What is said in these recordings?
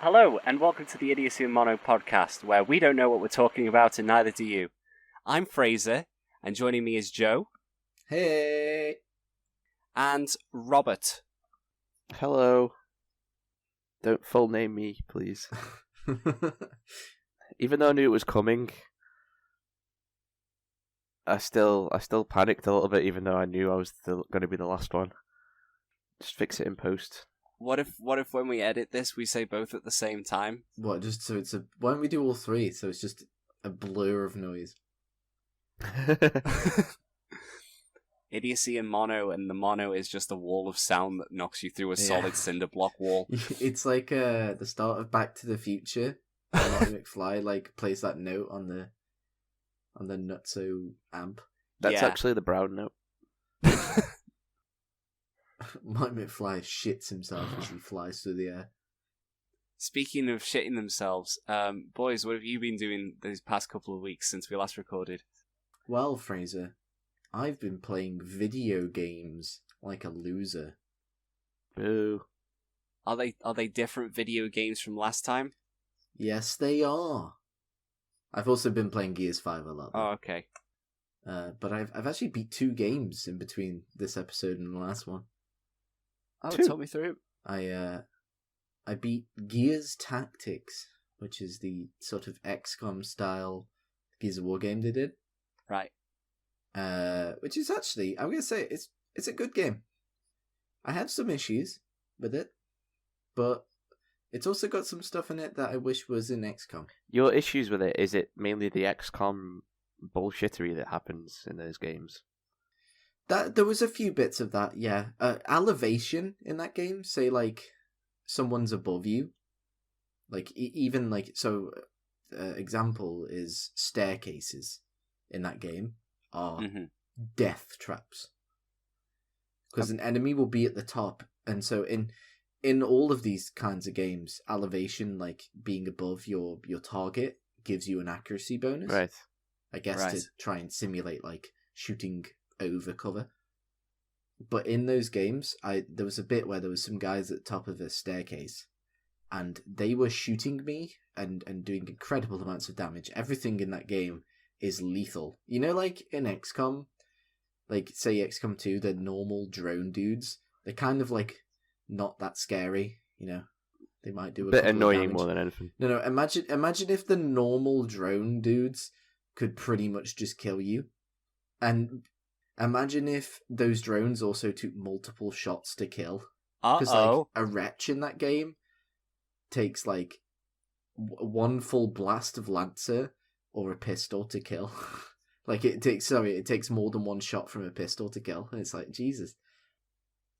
Hello, and welcome to the Idiocy and Mono podcast, where we don't know what we're talking about, and neither do you. I'm Fraser, and joining me is Joe. Hey! And Robert. Hello. Don't full name me, please. Even though I knew it was coming, I still panicked a little bit, even though I knew I was going to be the last one. Just fix it in post. What if when we edit this, we say both at the same time? What, just so it's a... Why don't we do all three, so it's just a blur of noise? Idiocy and Mono, and the Mono is just a wall of sound that knocks you through a solid cinder block wall. It's like the start of Back to the Future. Marty McFly plays that note on the nutso amp. That's actually the brown note. Marty McFly shits himself as he flies through the air. Speaking of shitting themselves, boys, what have you been doing these past couple of weeks since we last recorded? Well, Fraser, I've been playing video games like a loser. Boo. Are they different video games from last time? Yes, they are. I've also been playing Gears 5 a lot. Oh, okay. But I've actually beat 2 games in between this episode and the last one. Oh, 2? talk me through. I beat Gears Tactics, which is the sort of XCOM style Gears of War game they did. Right. Which is actually, I'm gonna say it's a good game. I have some issues with it, but it's also got some stuff in it that I wish was in XCOM. Your issues with it, is it mainly the XCOM bullshittery that happens in those games? That there was a few bits of that, yeah. Elevation in that game, say someone's above you, even example is staircases in that game are death traps, because an enemy will be at the top, and so in all of these kinds of games, elevation, being above your target, gives you an accuracy bonus, Right. I guess, to try and simulate shooting over cover. But in those games, there was a bit where there was some guys at the top of a staircase, and they were shooting me and doing incredible amounts of damage. Everything in that game is lethal. You know, in XCOM, say XCOM 2, the normal drone dudes, they're kind of not that scary, you know. They might do a bit couple annoying of damage. more than anything. No, imagine if the normal drone dudes could pretty much just kill you. And imagine if those drones also took multiple shots to kill. Because a wretch in that game takes one full blast of Lancer or a pistol to kill. It takes more than one shot from a pistol to kill. And it's Jesus.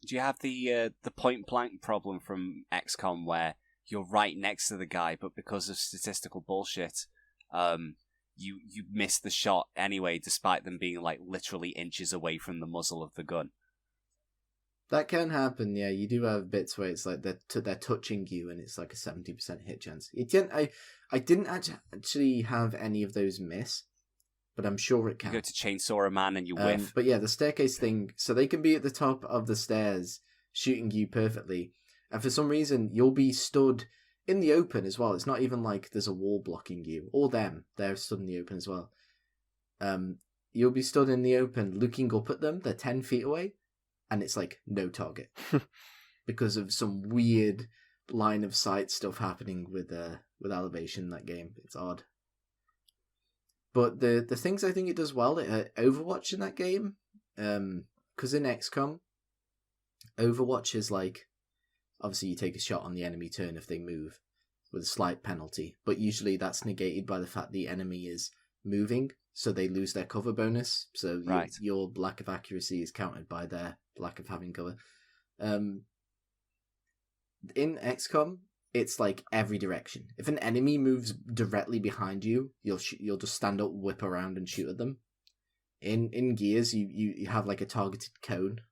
Do you have the point blank problem from XCOM where you're right next to the guy, but because of statistical bullshit, you miss the shot anyway, despite them being literally inches away from the muzzle of the gun? That can happen, yeah. You do have bits where it's they're touching you, and it's a 70% hit chance. I didn't actually have any of those miss, but I'm sure it can. You go to chainsaw a man and you whiff. But yeah, the staircase thing, so they can be at the top of the stairs shooting you perfectly, and for some reason you'll be stood in the open as well. It's not even there's a wall blocking you, or them. They're stood in the open as well. You'll be stood in the open looking up at them. They're 10 feet away, and it's no target. Because of some weird line of sight stuff happening with elevation in that game. It's odd. But the things I think it does well, Overwatch in that game, because in XCOM, Overwatch is obviously you take a shot on the enemy turn if they move, with a slight penalty, but usually that's negated by the fact the enemy is moving, so they lose their cover bonus, so your lack of accuracy is counted by their lack of having cover. In XCOM, it's every direction. If an enemy moves directly behind you, you'll just stand up, whip around, and shoot at them. In Gears, you have a targeted cone.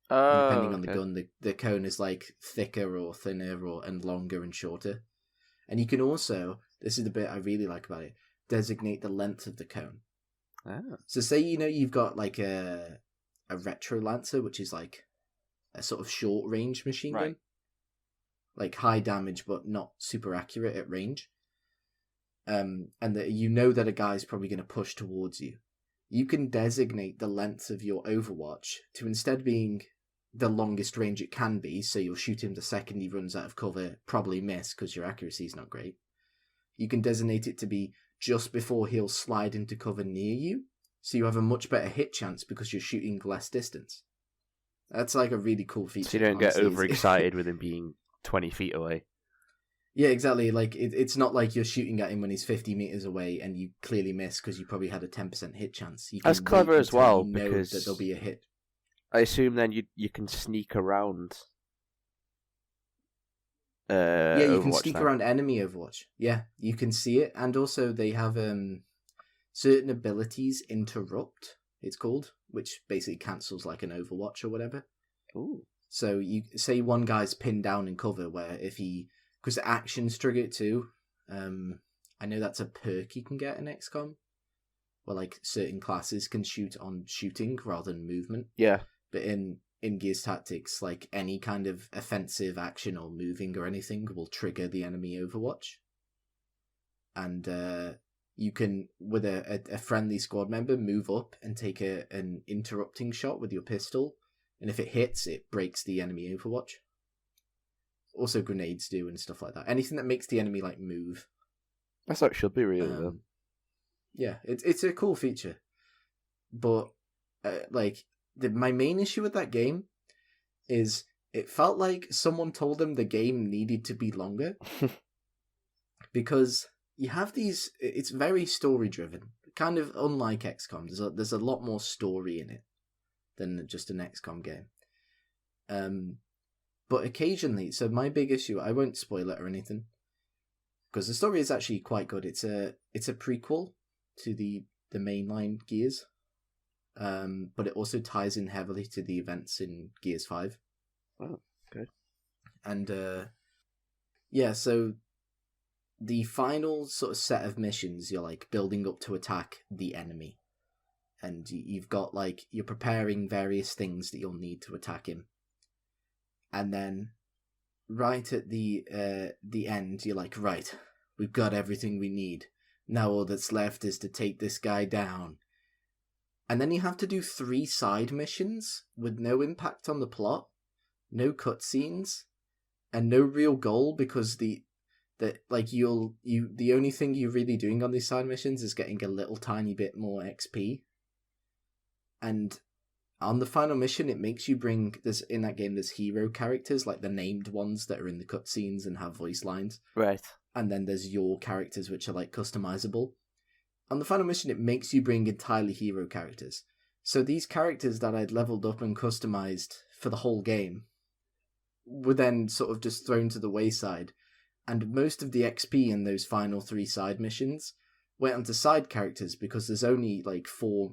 Depending on the gun, the cone is thicker or thinner and longer and shorter. And you can also, this is the bit I really like about it, designate the length of the cone. Oh. So say you've got a retro lancer, which is a sort of short range machine gun. like high damage but not super accurate at range. And that you know that a guy's probably going to push towards you. You can designate the length of your Overwatch to instead being the longest range it can be, so you'll shoot him the second he runs out of cover, probably miss because your accuracy is not great. You can designate it to be just before he'll slide into cover near you, so you have a much better hit chance because you're shooting less distance. That's like a really cool feature. So you don't get overexcited with him being 20 feet away. Yeah, exactly. Like it's not like you're shooting at him when he's 50 meters away and you clearly miss because you probably had a 10% hit chance. You That's clever as well, you know because that there'll be a hit. I assume then you can sneak around. Yeah, you Overwatch can sneak now. around enemy Overwatch. Yeah, you can see it, and also they have certain abilities interrupt. It's called, which basically cancels like an Overwatch or whatever. Ooh. So you say one guy's pinned down in cover, where if because actions trigger it too. I know that's a perk you can get in XCOM, where like certain classes can shoot on shooting rather than movement. Yeah. But in Gears Tactics, like any kind of offensive action or moving or anything will trigger the enemy Overwatch. And you can, with a friendly squad member, move up and take an interrupting shot with your pistol. And if it hits, it breaks the enemy Overwatch. Also grenades do and stuff like that. Anything that makes the enemy like move. That's how it should be, really, though. Yeah, it's a cool feature. But my main issue with that game is it felt like someone told them the game needed to be longer. Because you have these, it's very story driven, kind of unlike XCOM. There's a lot more story in it than just an XCOM game. But occasionally, so my big issue, I won't spoil it or anything, because the story is actually quite good. It's a prequel to the mainline Gears, but it also ties in heavily to the events in Gears 5. Oh, good. And yeah, so the final sort of set of missions, you're like building up to attack the enemy, and you've got like you're preparing various things that you'll need to attack him. And then, right at the end, you're like, right, we've got everything we need. Now all that's left is to take this guy down. And then you have to do 3 side missions with no impact on the plot, no cutscenes, and no real goal because the only thing you're really doing on these side missions is getting a little tiny bit more XP. And on the final mission, it makes you there's hero characters, like the named ones that are in the cutscenes and have voice lines. Right. And then there's your characters, which are like customizable. On the final mission, it makes you bring entirely hero characters. So these characters that I'd leveled up and customized for the whole game were then sort of just thrown to the wayside. And most of the XP in those final 3 side missions went onto side characters because there's only like 4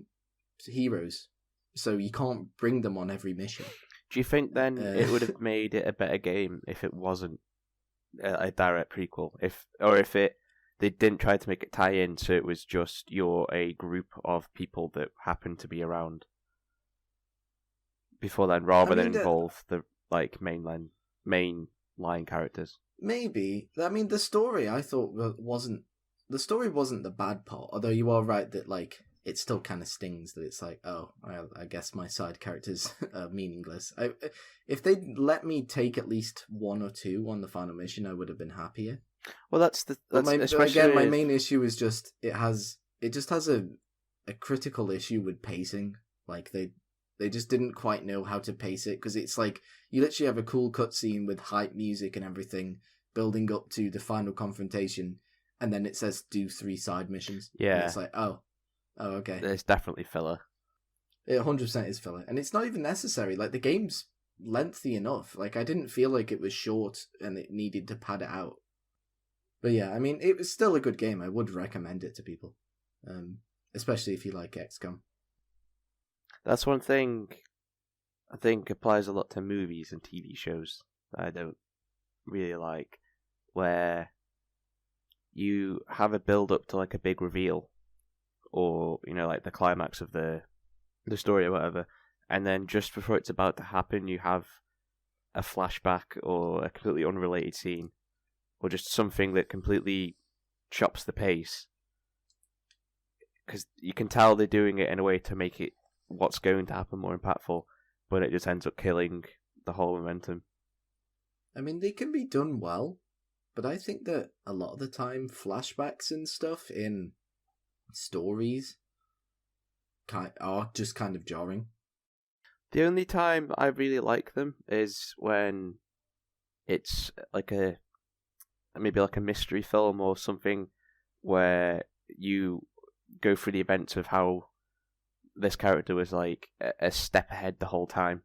heroes. So you can't bring them on every mission. Do you think then it would have made it a better game if it wasn't a direct prequel? If they didn't try to make it tie in, so it was just you're a group of people that happen to be around before then, rather than involve the like main line characters? Maybe. I mean, the story I thought wasn't the bad part. Although you are right that like it still kind of stings that it's like, oh, I guess my side characters are meaningless. If they'd let me take at least 1 or 2 on the final mission, I would have been happier. Well, my main issue is just it just has a critical issue with pacing. Like they just didn't quite know how to pace it, because it's like you literally have a cool cutscene with hype music and everything building up to the final confrontation, and then it says do 3 side missions. Yeah, and it's like oh, okay. There's definitely filler. It 100% is filler, and it's not even necessary. Like the game's lengthy enough. Like I didn't feel like it was short and it needed to pad it out. But yeah, I mean, it was still a good game. I would recommend it to people, especially if you like XCOM. That's one thing I think applies a lot to movies and TV shows that I don't really like, where you have a build up to like a big reveal, or like the climax of the story or whatever, and then just before it's about to happen, you have a flashback or a completely unrelated scene, or just something that completely chops the pace, because you can tell they're doing it in a way to make it what's going to happen more impactful, but it just ends up killing the whole momentum. I mean, they can be done well, but I think that a lot of the time, flashbacks and stuff in stories are just kind of jarring. The only time I really like them is when it's like maybe like a mystery film or something where you go through the events of how this character was like a step ahead the whole time.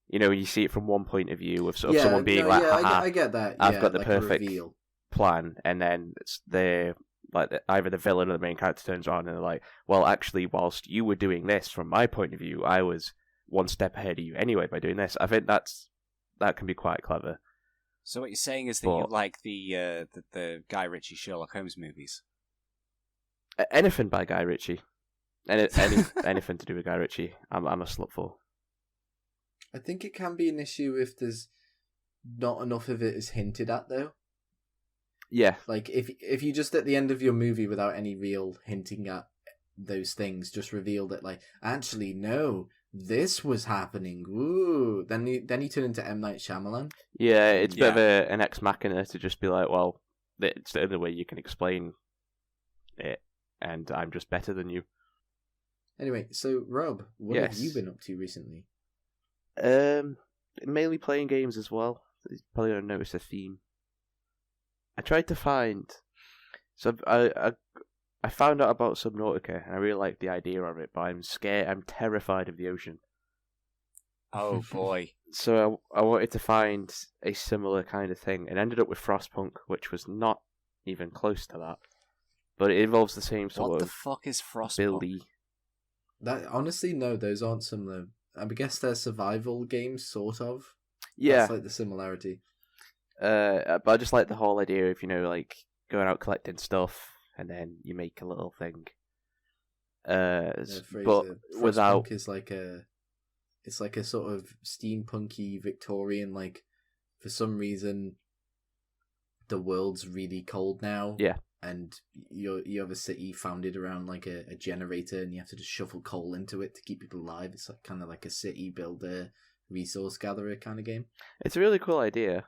You know, you see it from one point of view of someone being haha, I get that. I've got the like perfect reveal plan, and then either the villain or the main character turns around and they're like, well, actually, whilst you were doing this, from my point of view, I was one step ahead of you anyway by doing this. I think that can be quite clever. So what you're saying is that you like the Guy Ritchie Sherlock Holmes movies? Anything by Guy Ritchie, anything to do with Guy Ritchie, I'm a slut for. I think it can be an issue if there's not enough of it is hinted at, though. Yeah. Like, if you just at the end of your movie, without any real hinting at those things, just revealed that, like, actually, no, this was happening. Ooh. Then you turn into M. Night Shyamalan. Yeah, it's a bit of an ex machina to just be like, well, it's the only way you can explain it, and I'm just better than you. Anyway, so, Rob, what have you been up to recently? Mainly playing games as well. You're probably going to notice a theme. I tried to find... So I found out about Subnautica, and I really like the idea of it, but I'm terrified of the ocean. Oh boy. So I wanted to find a similar kind of thing, and ended up with Frostpunk, which was not even close to that. But it involves the same sort of... What the fuck is Frostpunk? Buildy. Honestly, no, those aren't similar. I guess they're survival games, sort of. Yeah. That's like the similarity. But I just like the whole idea of, like, going out collecting stuff, and then you make a little thing. But without... is like it's like a sort of steampunky Victorian, like, for some reason, the world's really cold now. Yeah. And you have a city founded around like a generator, and you have to just shovel coal into it to keep people alive. It's like kind of like a city builder, resource gatherer kind of game. It's a really cool idea.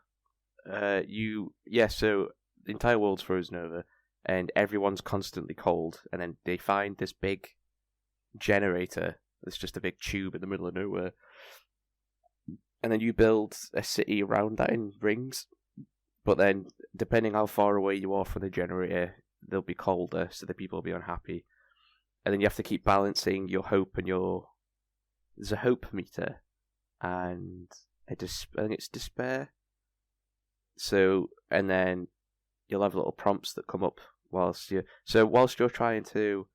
So the entire world's frozen over, and everyone's constantly cold, and then they find this big generator. It's just a big tube in the middle of nowhere, and then you build a city around that in rings. But then, depending how far away you are from the generator, they'll be colder, so the people will be unhappy. And then you have to keep balancing your hope and there's a hope meter, and I think it's despair. So, and then you'll have little prompts that come up whilst you're trying to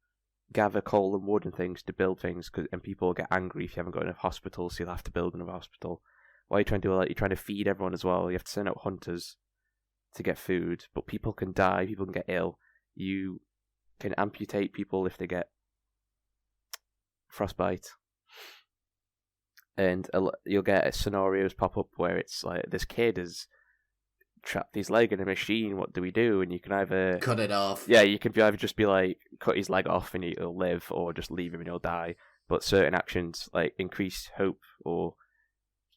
gather coal and wood and things to build things, and people will get angry if you haven't got enough hospitals, so you'll have to build another hospital. While you're trying to do that, you're trying to feed everyone as well. You have to send out hunters to get food, but people can die, people can get ill. You can amputate people if they get frostbite. And you'll get scenarios pop up where it's like, this kid has trapped his leg in a machine, what do we do? And you can either... cut it off. Yeah, you can either just be like, cut his leg off and he'll live, or just leave him and he'll die. But certain actions, like increase hope or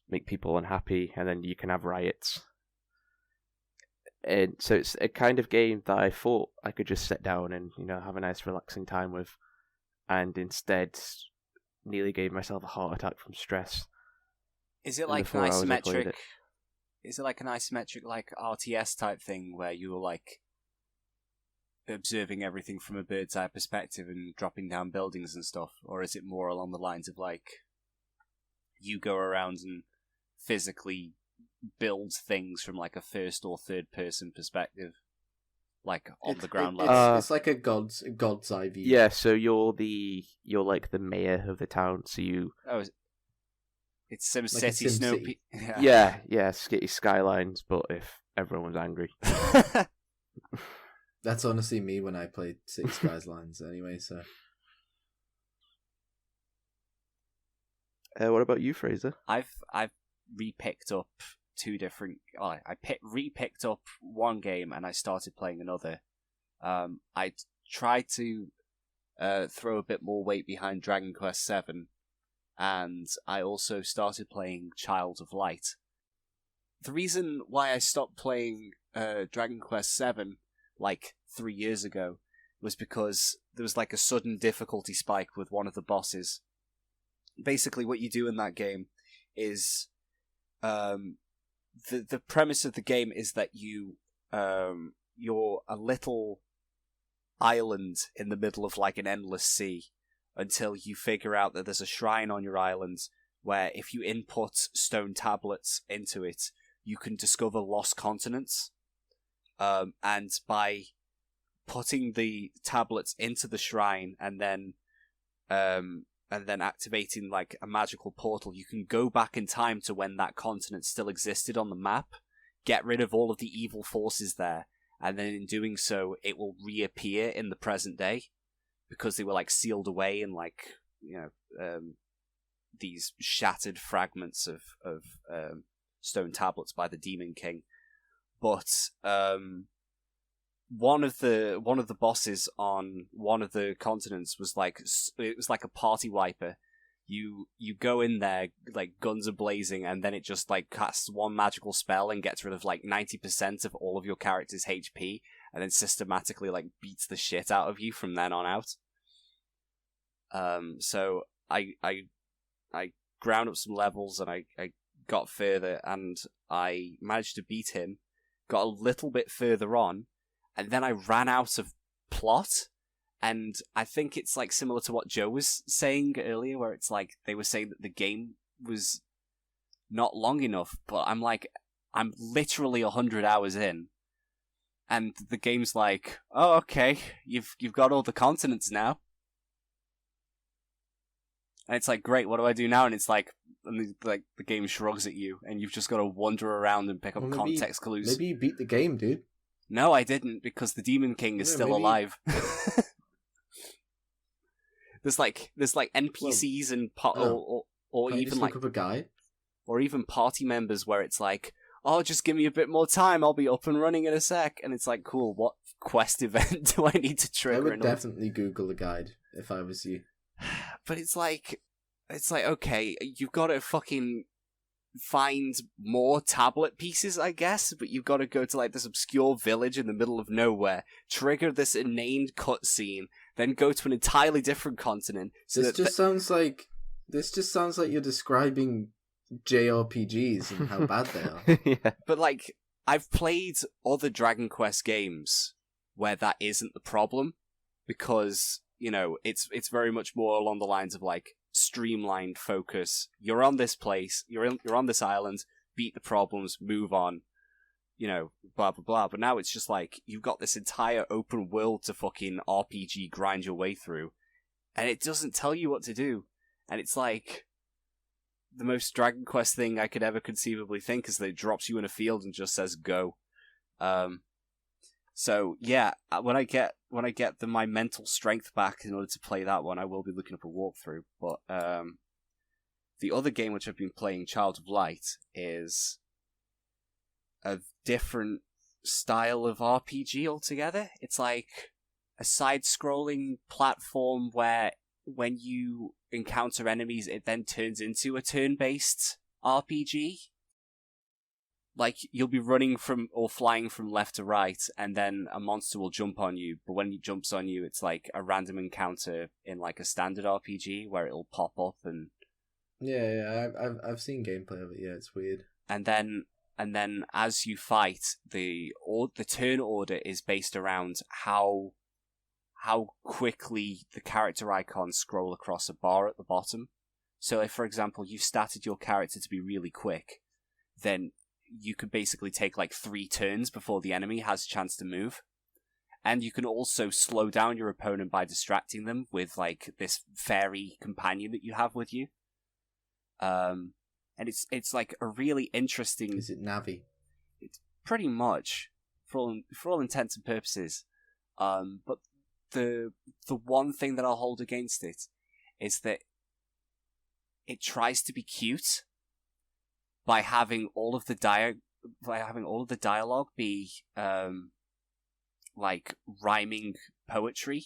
make people unhappy, and then you can have riots. And so it's a kind of game that I thought I could just sit down and, have a nice relaxing time with, and instead nearly gave myself a heart attack from stress. Is it like an isometric? Is it like an isometric, like RTS type thing where you're like observing everything from a bird's eye perspective and dropping down buildings and stuff, or is it more along the lines of like you go around and physically build things from like a first or third person perspective, like on the ground level? It's like a god's eye view. Yeah, so you're like the mayor of the town. So it's SimCity, like Snow. Yeah, Skitty Skylines, but if everyone's angry. That's honestly me when I played City Skylines anyway. So, what about you, Fraser? I've re-picked up two different. I re-picked up one game and I started playing another. I tried to throw a bit more weight behind Dragon Quest VII, and I also started playing Child of Light. The reason why I stopped playing Dragon Quest VII like 3 years ago was because there was like a sudden difficulty spike with one of the bosses. Basically, what you do in that game is the premise of the game is that you're a little island in the middle of like an endless sea until you figure out that there's a shrine on your island where if you input stone tablets into it, you can discover lost continents. And by putting the tablets into the shrine and then activating like a magical portal, you can go back in time to when that continent still existed on the map, get rid of all of the evil forces there, and then in doing so, it will reappear in the present day because they were like sealed away in like these shattered fragments of stone tablets by the Demon King. But one of the bosses on one of the continents was like a party wiper. You go in there like guns are blazing, and then it just like casts one magical spell and gets rid of like 90% of all of your character's HP, and then systematically like beats the shit out of you from then on out. So I ground up some levels and I got further and I managed to beat him. Got a little bit further on, and then I ran out of plot. And I think it's like similar to what Joe was saying earlier, where it's like they were saying that the game was not long enough, but I'm literally 100 hours in, and the game's like, oh, okay, you've got all the continents now, and it's like, great, what do I do now? And it's like the game shrugs at you, and you've just got to wander around and pick up context clues. Maybe you beat the game, dude. No, I didn't, because the Demon King is still alive. There's like NPCs and or even like look up a guide, or even party members where it's like, oh, just give me a bit more time, I'll be up and running in a sec, and it's like, cool, what quest event do I need to trigger? I would definitely Google a guide if I was you. But it's like, okay, you've got to fucking find more tablet pieces, I guess, but you've got to go to like this obscure village in the middle of nowhere, trigger this inane cutscene, then go to an entirely different continent. So this just sounds like you're describing JRPGs and how bad they are. Yeah. But like, I've played other Dragon Quest games where that isn't the problem, because it's very much more along the lines of like streamlined focus. You're on this place, you're on this island, beat the problems, move on, blah blah blah. But now it's just like you've got this entire open world to fucking RPG grind your way through, and it doesn't tell you what to do. And it's like the most Dragon Quest thing I could ever conceivably think is that it drops you in a field and just says go. So yeah, when I get my mental strength back in order to play that one, I will be looking up a walkthrough. But the other game which I've been playing, Child of Light, is a different style of RPG altogether. It's like a side-scrolling platform where when you encounter enemies, it then turns into a turn-based RPG. Like, you'll be running from or flying from left to right, and then a monster will jump on you, but when it jumps on you, it's like a random encounter in like a standard RPG where it'll pop up and... Yeah, I've seen gameplay of it, yeah, it's weird. And then as you fight, the turn order is based around how quickly the character icons scroll across a bar at the bottom. So if, for example, you've started your character to be really quick, then you could basically take like 3 turns before the enemy has a chance to move. And you can also slow down your opponent by distracting them with like this fairy companion that you have with you. And it's like a really interesting... Is it Navi? It's pretty much, for all intents and purposes. But the one thing that I'll hold against it is that it tries to be cute, by having all of the dialogue be like rhyming poetry.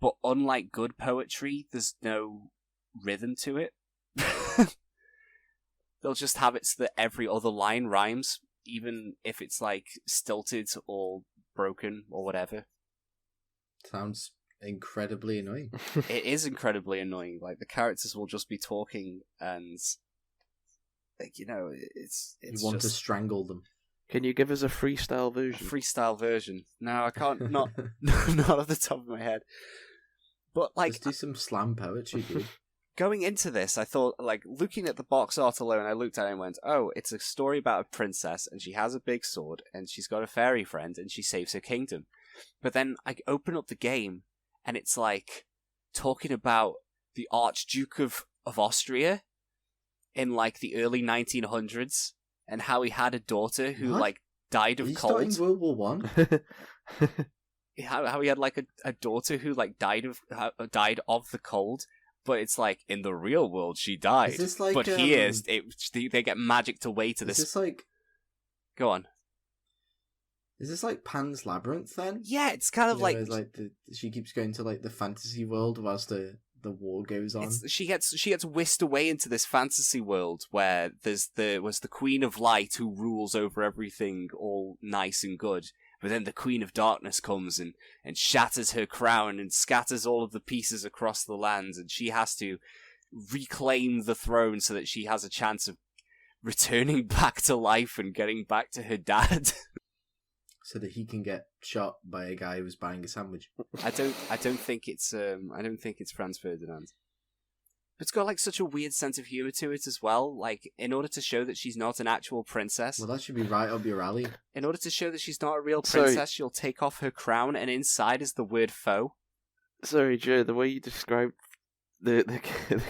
But unlike good poetry, there's no rhythm to it. They'll just have it so that every other line rhymes, even if it's like stilted or broken or whatever. Sounds incredibly annoying. It is incredibly annoying. Like, the characters will just be talking and, like, you know, it's you want to strangle them. Can you give us a freestyle version? Freestyle version. No, I can't. Not off the top of my head. But, like, let's do some slam poetry, dude. Going into this, I thought, like, looking at the box art alone, I looked at it and went, oh, it's a story about a princess, and she has a big sword, and she's got a fairy friend, and she saves her kingdom. But then I open up the game, and it's, like, talking about the Archduke of Austria in, like, the early 1900s, and how he had a daughter who, What? like, died of Are you cold. starting World War One? How he had, like, a daughter who, like, died of the cold. But it's like, in the real world, she died. Is this like, but here, they get magicked away to this. Is this like... Go on. Is this like Pan's Labyrinth, then? Yeah, it's kind of like... It's like she keeps going to, like, the fantasy world whilst the war goes on. She gets whisked away into this fantasy world where there was the Queen of Light who rules over everything all nice and good. But then the Queen of Darkness comes and shatters her crown and scatters all of the pieces across the land, and she has to reclaim the throne so that she has a chance of returning back to life and getting back to her dad. So that he can get shot by a guy who's buying a sandwich. I don't think it's Franz Ferdinand. It's got, like, such a weird sense of humor to it as well. Like, in order to show that she's not an actual princess. Well, that should be right up your alley. In order to show that she's not a real princess, she'll take off her crown, and inside is the word foe. Sorry, Joe, the way you described the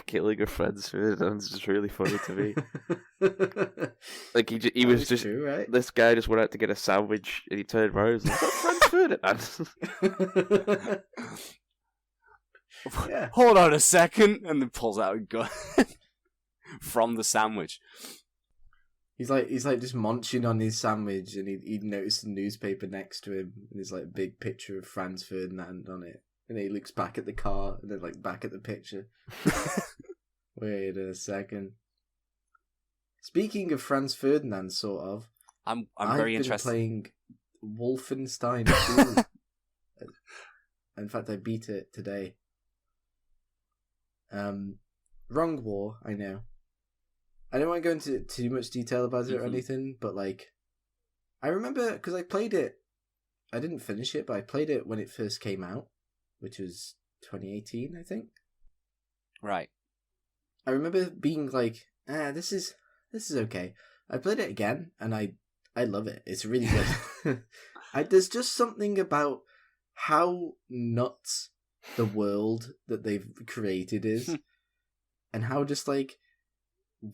killing of Franz Ferdinand's just really funny to me. Like, he was just... True, right? This guy just went out to get a sandwich, and he turned around and was like, "That's Franz Ferdinand." Yeah. Hold on a second, and then pulls out a gun from the sandwich. He's like just munching on his sandwich, and he'd noticed a newspaper next to him, and there's like a big picture of Franz Ferdinand on it. And he looks back at the car, and then like back at the picture. Wait a second. Speaking of Franz Ferdinand, sort of, I'm very interested. I've been playing Wolfenstein 2. In fact, I beat it today. Wrong war, I know. I don't want to go into too much detail about it or anything, but like, I remember, because I played it, I didn't finish it, but I played it when it first came out, which was 2018, I think. Right. I remember being like, this is okay. I played it again, and I love it. It's really good. There's just something about how nuts the world that they've created is, and how just like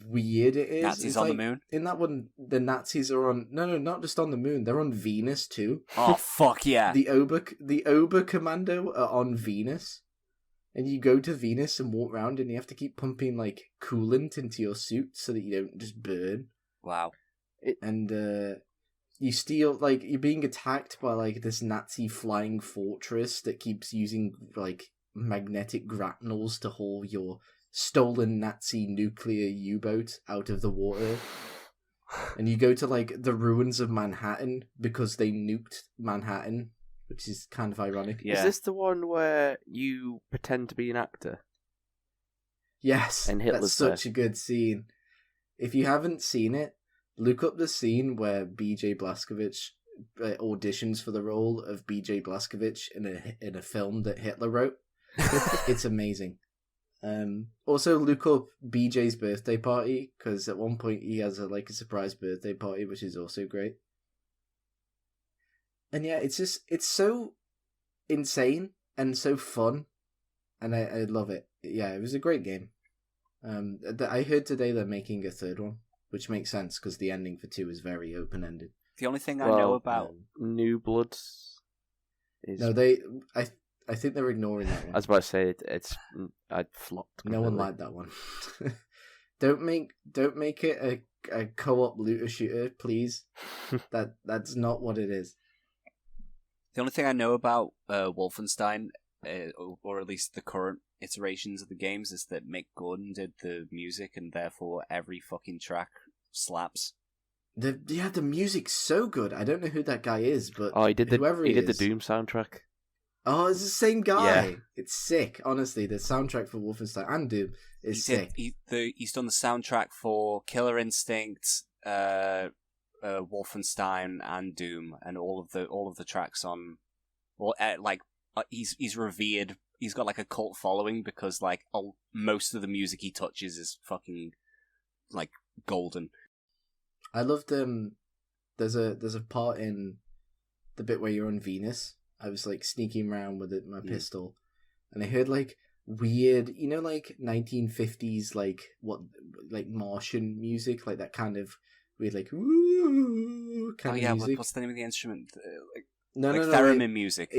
weird it is. Nazis it's on like, the moon? In that one, the Nazis are on... No, not just on the moon. They're on Venus too. Oh, fuck yeah. The Oberkommando are on Venus. And you go to Venus and walk around, and you have to keep pumping like coolant into your suit so that you don't just burn. Wow. And you steal, like, you're being attacked by like this Nazi flying fortress that keeps using like magnetic grapnels to haul your stolen Nazi nuclear U-boat out of the water. And you go to like the ruins of Manhattan because they nuked Manhattan, which is kind of ironic. Yeah. Is this the one where you pretend to be an actor? Yes, And Hitler's that's such a good scene. If you haven't seen it, look up the scene where B.J. Blazkowicz auditions for the role of B.J. Blazkowicz in a film that Hitler wrote. It's amazing. Also look up BJ's birthday party, because at one point he has a surprise birthday party, which is also great. And yeah, it's so insane and so fun, and I love it. Yeah, it was a great game. I heard today they're making a third one, which makes sense because the ending for 2 is very open ended. The only thing I know about New Bloods is... No, I think they're ignoring that one. I was about to say, I'd flopped. No one liked that one. Don't make it a co-op looter shooter, please. That's not what it is. The only thing I know about Wolfenstein, or at least the current iterations of the games, is that Mick Gordon did the music, and therefore every fucking track slaps. The music's so good. I don't know who that guy is, but he did the Doom soundtrack. Oh, it's the same guy. Yeah. It's sick. Honestly, the soundtrack for Wolfenstein and Doom is sick. He's done the soundtrack for Killer Instinct, Wolfenstein, and Doom, and all of the tracks on. Well, he's revered. He's got like a cult following because like most of the music he touches is fucking like golden. I loved there's a part in the bit where you're on Venus. I was like sneaking around with my pistol, and I heard like weird, like 1950s like Martian music, like that kind of weird like woo kind of music. What's the name of the instrument? Theremin music.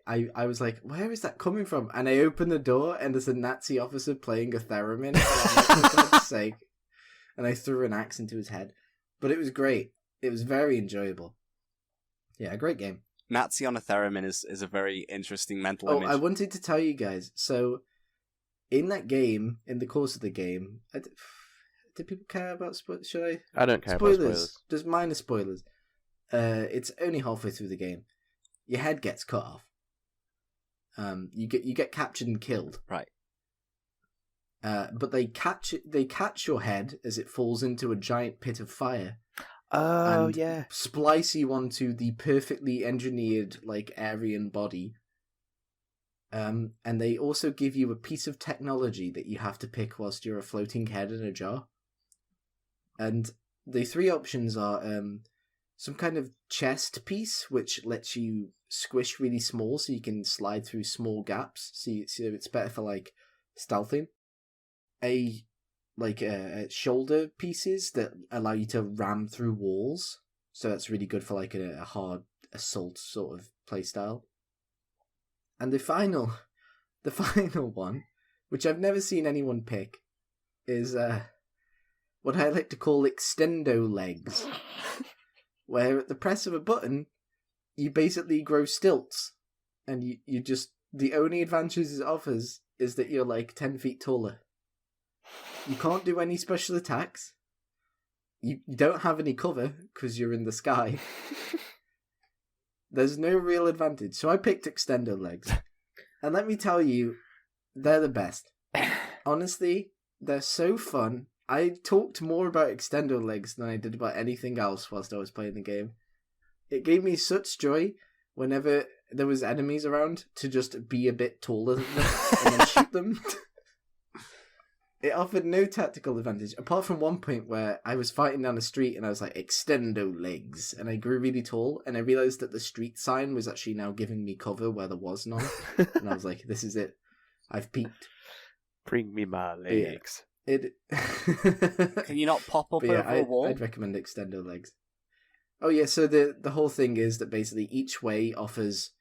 I was like, where is that coming from? And I opened the door, and there's a Nazi officer playing a theremin. And I'm like, for God's sake! And I threw an axe into his head. But it was great. It was very enjoyable. Yeah, a great game. Nazi on a theremin is a very interesting mental image. I wanted to tell you guys. So, in that game, in the course of the game, do people care about spoilers? Should I? I don't care about spoilers. Just minor spoilers. It's only halfway through the game. Your head gets cut off. You get captured and killed. Right. But they catch your head as it falls into a giant pit of fire. Oh, and yeah. Splice you onto the perfectly engineered like Aryan body. And they also give you a piece of technology that you have to pick whilst you're a floating head in a jar. And the three options are some kind of chest piece which lets you squish really small so you can slide through small gaps. So it's better for like stealthing. Shoulder pieces that allow you to ram through walls, so that's really good for like a hard assault sort of playstyle. And the final one, which I've never seen anyone pick, is what I like to call extendo legs, where at the press of a button, you basically grow stilts, and you just the only advantages it offers is that you're like 10 feet taller. You can't do any special attacks. You don't have any cover because you're in the sky. There's no real advantage. So I picked extendo legs. And let me tell you, they're the best. Honestly, they're so fun. I talked more about extendo legs than I did about anything else whilst I was playing the game. It gave me such joy whenever there was enemies around to just be a bit taller than them and then shoot them. It offered no tactical advantage, apart from one point where I was fighting down the street and I was like, extendo legs, and I grew really tall, and I realised that the street sign was actually now giving me cover where there was none, and I was like, this is it. I've peaked. Bring me my legs. Yeah, Can you not pop up over a wall? I'd recommend extendo legs. Oh yeah, so the whole thing is that basically each way offers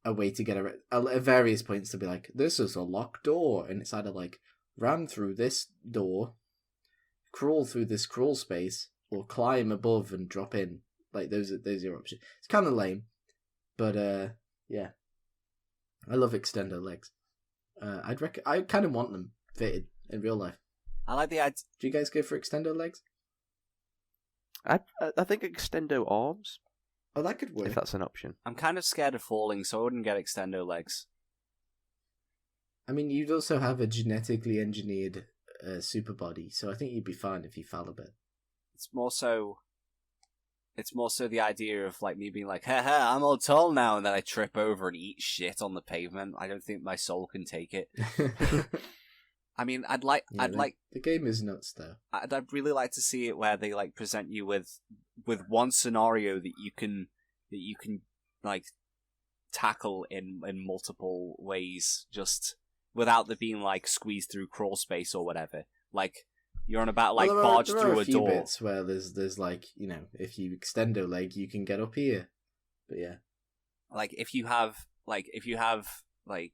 a way to get at various points to be like, this is a locked door, and it's either like, ram through this door, crawl through this crawl space, or climb above and drop in. Like those are your options. It's kind of lame, but yeah, I love extendo legs. I kind of want them fitted in real life. I like the idea. Do you guys go for extendo legs? I think extendo arms. Oh, that could work. If that's an option. I'm kind of scared of falling, so I wouldn't get extendo legs. I mean, you'd also have a genetically engineered super body, so I think you'd be fine if you fell a bit. It's more so the idea of like me being like, haha, I'm all tall now, and then I trip over and eat shit on the pavement. I don't think my soul can take it. I mean, the game is nuts though. I'd really like to see it where they like present you with one scenario that you can like tackle in multiple ways, just without there being like squeezed through crawl space or whatever. Like you're on about like barge through a door. There are a few bits where there's like, if you extendo leg, you can get up here. But yeah, like if you have like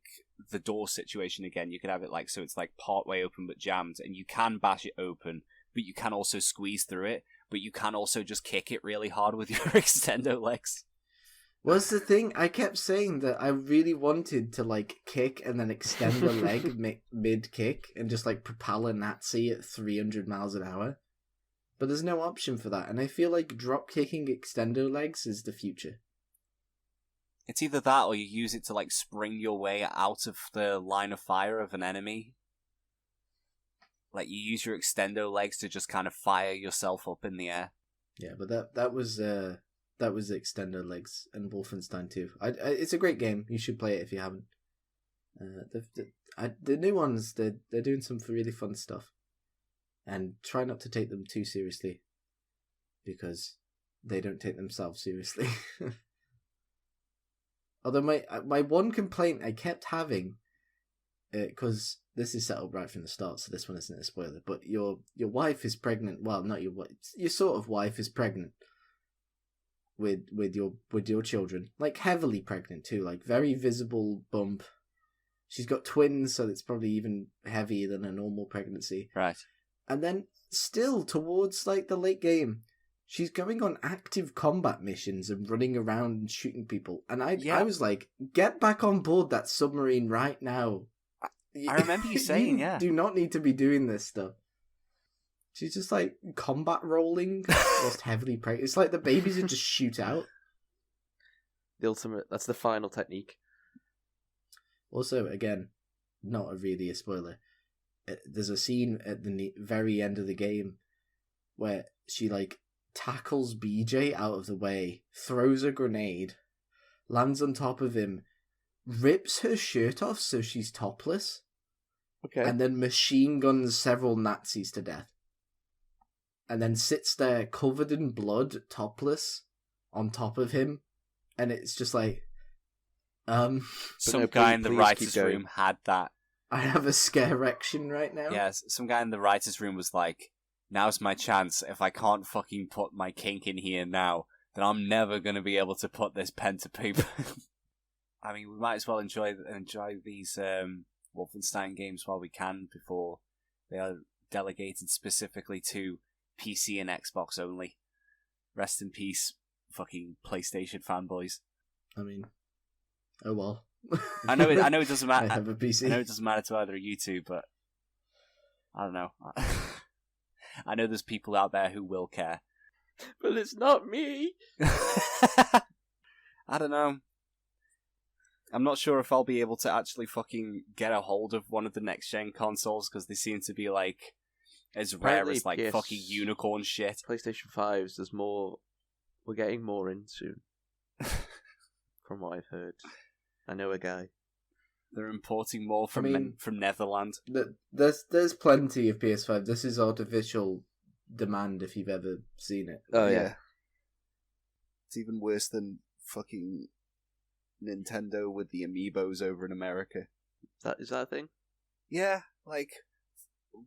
the door situation again. You could have it like so it's like part way open but jammed, and you can bash it open, but you can also squeeze through it. But you can also just kick it really hard with your extendo legs. What's the thing? I kept saying that I really wanted to like kick and then extend the leg mid kick and just like propel a Nazi at 300 miles an hour. But there's no option for that, and I feel like drop kicking extendo legs is the future. It's either that or you use it to like spring your way out of the line of fire of an enemy. Like you use your extendo legs to just kind of fire yourself up in the air. Yeah, but that was extendo legs and Wolfenstein 2. It's a great game. You should play it if you haven't. The new ones they're doing some really fun stuff, and try not to take them too seriously, because they don't take themselves seriously. Although my one complaint I kept having, because this is set up right from the start, so this one isn't a spoiler. But your wife is pregnant. Well, not your wife. Your sort of wife is pregnant with your children, like heavily pregnant too, like very visible bump. She's got twins, so it's probably even heavier than a normal pregnancy. Right. And then still towards like the late game, she's going on active combat missions and running around and shooting people. And I was like, get back on board that submarine right now. I remember you saying, you do not need to be doing this stuff. She's just like combat rolling, whilst heavily pregnant. It's like the babies would just shoot out. The ultimate, that's the final technique. Also, again, not really a spoiler. There's a scene at the very end of the game where she like tackles BJ out of the way, throws a grenade, lands on top of him, rips her shirt off so she's topless, and then machine guns several Nazis to death. And then sits there covered in blood, topless, on top of him. And it's just like, some guy in the writer's room had that. I have a scare erection right now. Yes, some guy in the writer's room was like, now's my chance. If I can't fucking put my kink in here now, then I'm never going to be able to put this pen to paper. I mean, we might as well enjoy these Wolfenstein games while we can before they are delegated specifically to PC and Xbox only. Rest in peace, fucking PlayStation fanboys. I mean, oh well. I know it doesn't matter. I have a PC. I know it doesn't matter to either of you two, but I don't know. I know there's people out there who will care. But it's not me! I don't know. I'm not sure if I'll be able to actually fucking get a hold of one of the next-gen consoles, because they seem to be, like, as rare as, like, fucking unicorn shit. PlayStation 5s, there's more... We're getting more in soon. From what I've heard. I know a guy. They're importing more from Netherlands. There's plenty of PS5. This is artificial demand if you've ever seen it. Oh, yeah. It's even worse than fucking Nintendo with the amiibos over in America. Is that a thing? Yeah, like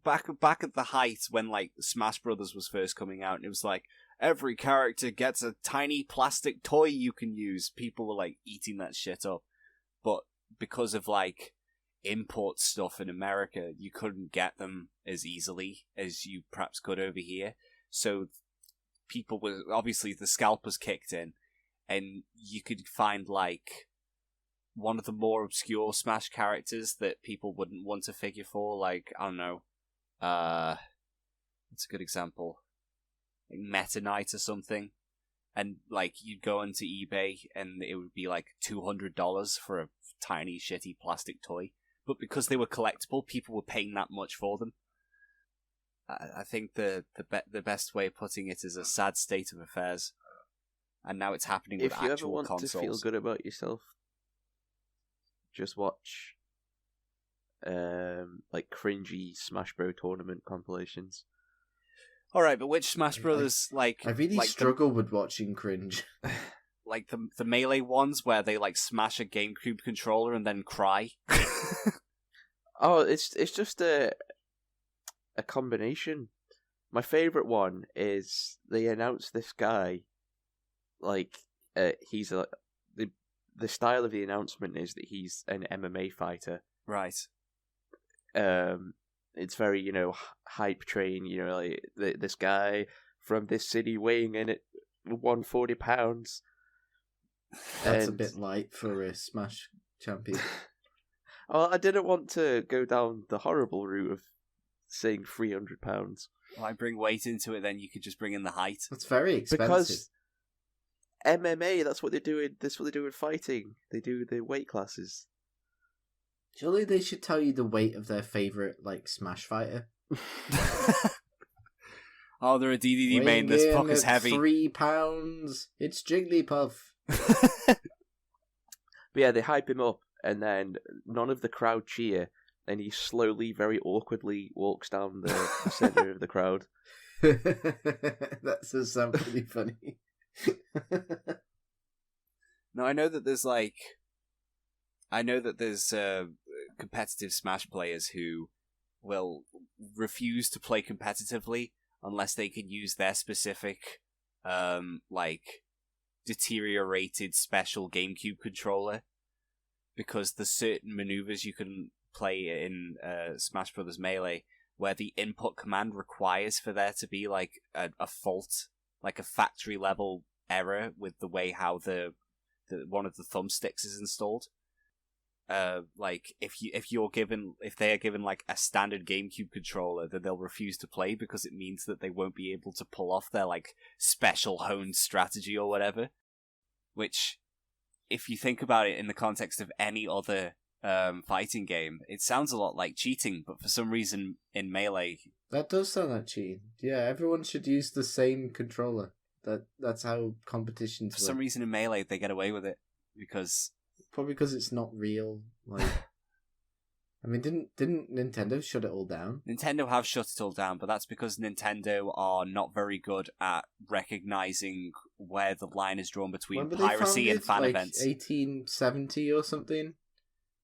back at the height when like Smash Brothers was first coming out, and it was like every character gets a tiny plastic toy you can use. People were like eating that shit up, but because of like import stuff in America, you couldn't get them as easily as you perhaps could over here. So people were obviously the scalpers kicked in. And you could find, like, one of the more obscure Smash characters that people wouldn't want to figure for, like, I don't know, what's a good example? Like Meta Knight or something. And, like, you'd go onto eBay and it would be, like, $200 for a tiny, shitty plastic toy. But because they were collectible, people were paying that much for them. I think the best way of putting it is a sad state of affairs. And now it's happening with actual consoles. If you ever want to feel good about yourself, just watch like cringy Smash Bros tournament compilations. Alright, but which Smash Brothers I really struggle with watching cringe. Like the Melee ones where they like smash a GameCube controller and then cry? Oh, it's just a combination. My favourite one is they announced this guy. Like he's the the style of the announcement is that he's an MMA fighter. Right. It's very, hype train, like this guy from this city weighing in at 140 pounds. That's a bit light for a Smash champion. Well, I didn't want to go down the horrible route of saying 300 pounds. Well, I bring weight into it, then you could just bring in the height. That's very expensive. Because MMA, that's what they do in fighting. They do the weight classes. Surely they should tell you the weight of their favourite, Smash fighter. Oh, they're a DDD main. This puck is heavy. 3 pounds. It's Jigglypuff. But yeah, they hype him up, and then none of the crowd cheer, and he slowly, very awkwardly walks down the centre of the crowd. That does sound pretty funny. No, I know that there's competitive Smash players who will refuse to play competitively unless they can use their specific, deteriorated special GameCube controller, because there's certain maneuvers you can play in Smash Bros. Melee where the input command requires for there to be a fault, like a factory level error with the way how the one of the thumbsticks is installed. If they are given a standard GameCube controller, then they'll refuse to play because it means that they won't be able to pull off their special honed strategy or whatever. Which, if you think about it in the context of any other fighting game, it sounds a lot like cheating. But for some reason in Melee, that does sound like cheating. Yeah, everyone should use the same controller. That's how competitions for some reason in Melee they get away with it because. Probably because it's not real. I mean, didn't Nintendo shut it all down? Nintendo have shut it all down, but that's because Nintendo are not very good at recognizing where the line is drawn between piracy and fan events. 1870 or something,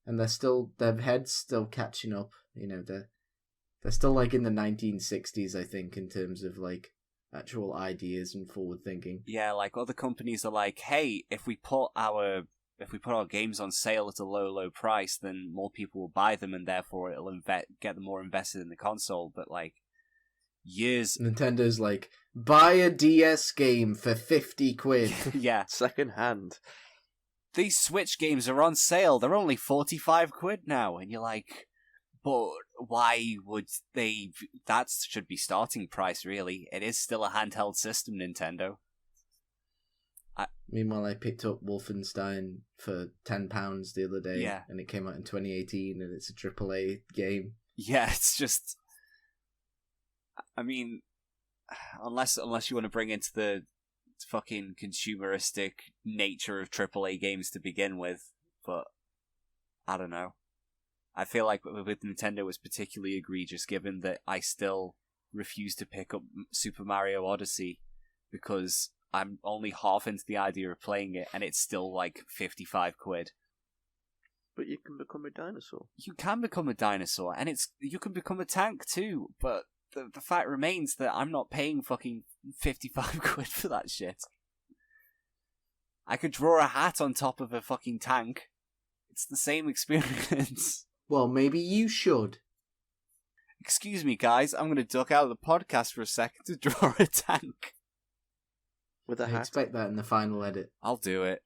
and their heads still catching up. They're still in the 1960s, I think, in terms of actual ideas and forward thinking. Yeah, other companies are hey, if we put our games on sale at a low price, then more people will buy them, and therefore it'll get them more invested in the console. But years, Nintendo's buy a DS game for 50 quid. Yeah, second hand. These Switch games are on sale. They're only 45 quid now, and you're but why would they? That should be starting price, really. It is still a handheld system, Nintendo. Meanwhile, I picked up Wolfenstein for £10 the other day, and it came out in 2018, and it's a AAA game. Yeah, it's just... I mean, unless you want to bring into the fucking consumeristic nature of AAA games to begin with, but I don't know. I feel like with Nintendo it's particularly egregious, given that I still refuse to pick up Super Mario Odyssey because I'm only half into the idea of playing it, and it's still 55 quid. But you can become a dinosaur. You can become a dinosaur, and you can become a tank too, but the fact remains that I'm not paying fucking 55 quid for that shit. I could draw a hat on top of a fucking tank. It's the same experience. Well, maybe you should. Excuse me, guys, I'm going to duck out of the podcast for a second to draw a tank. With a I hat. expect that in the final edit. I'll do it.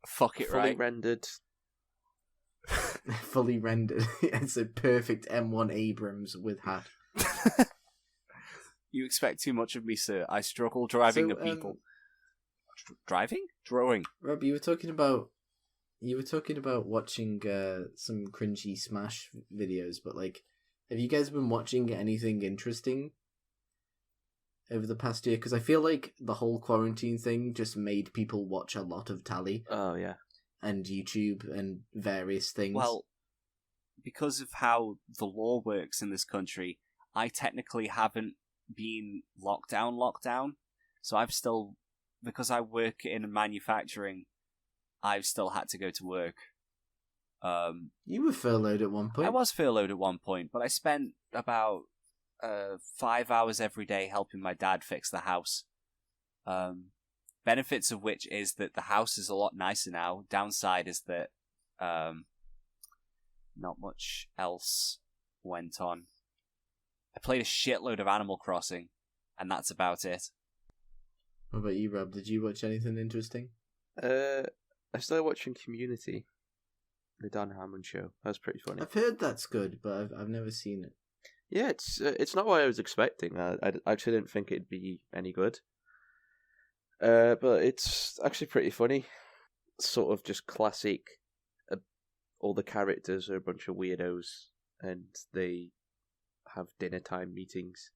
Fuck it, Fully right? rendered. Fully rendered. It's a perfect M1 Abrams with hat. You expect too much of me, sir. I struggle driving the people. Driving? Drawing. Rob, you were talking about watching some cringy Smash videos, but have you guys been watching anything interesting over the past year? Because I feel like the whole quarantine thing just made people watch a lot of Tally. Oh, yeah. And YouTube and various things. Well, because of how the law works in this country, I technically haven't been locked down. So I've still, because I work in manufacturing, I've still had to go to work. You were furloughed at one point. I was furloughed at one point, but I spent about 5 hours every day helping my dad fix the house. benefits of which is that the house is a lot nicer now. Downside is that not much else went on. I played a shitload of Animal Crossing, and that's about it. What about you, Rob? Did you watch anything interesting? I started watching Community, the Dan Harmon show. That's pretty funny. I've heard that's good, but I've never seen it. Yeah, it's not what I was expecting. I actually didn't think it'd be any good. But it's actually pretty funny. Sort of just classic. All the characters are a bunch of weirdos, and they have dinner time meetings.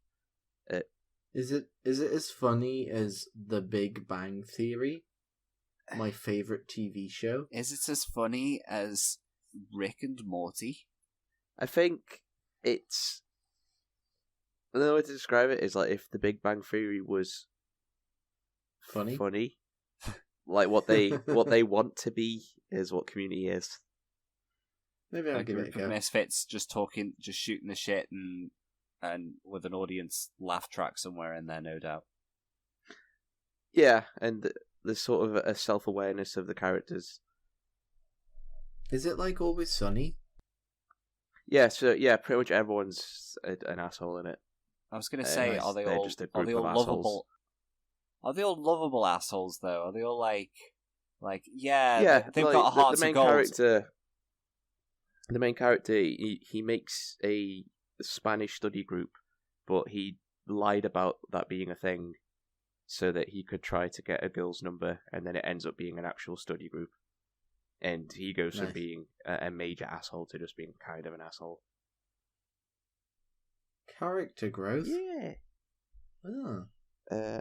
Is it as funny as The Big Bang Theory? My favorite TV show. Is it as funny as Rick and Morty? I think it's... Another way to describe it is like if The Big Bang Theory was Funny? Like what they want to be is what Community is. Maybe I'll Like a give it a group of go. misfits just talking, just shooting the shit, and with an audience laugh track somewhere in there, no doubt. Yeah, and there's sort of a self-awareness of the characters. Is it like Always Sunny? Yeah, so yeah, pretty much everyone's an asshole in it. I was gonna say, nice. are they They're all just a are group they of all assholes. lovable? Are they all lovable assholes though? Are they all like yeah? Yeah, they've like, got a heart the main of gold. character. The main character, he makes a Spanish study group, but he lied about that being a thing, so that he could try to get a girl's number, and then it ends up being an actual study group. And he goes from Nice. being a major asshole to just being kind of an asshole. Character growth? Yeah. Oh.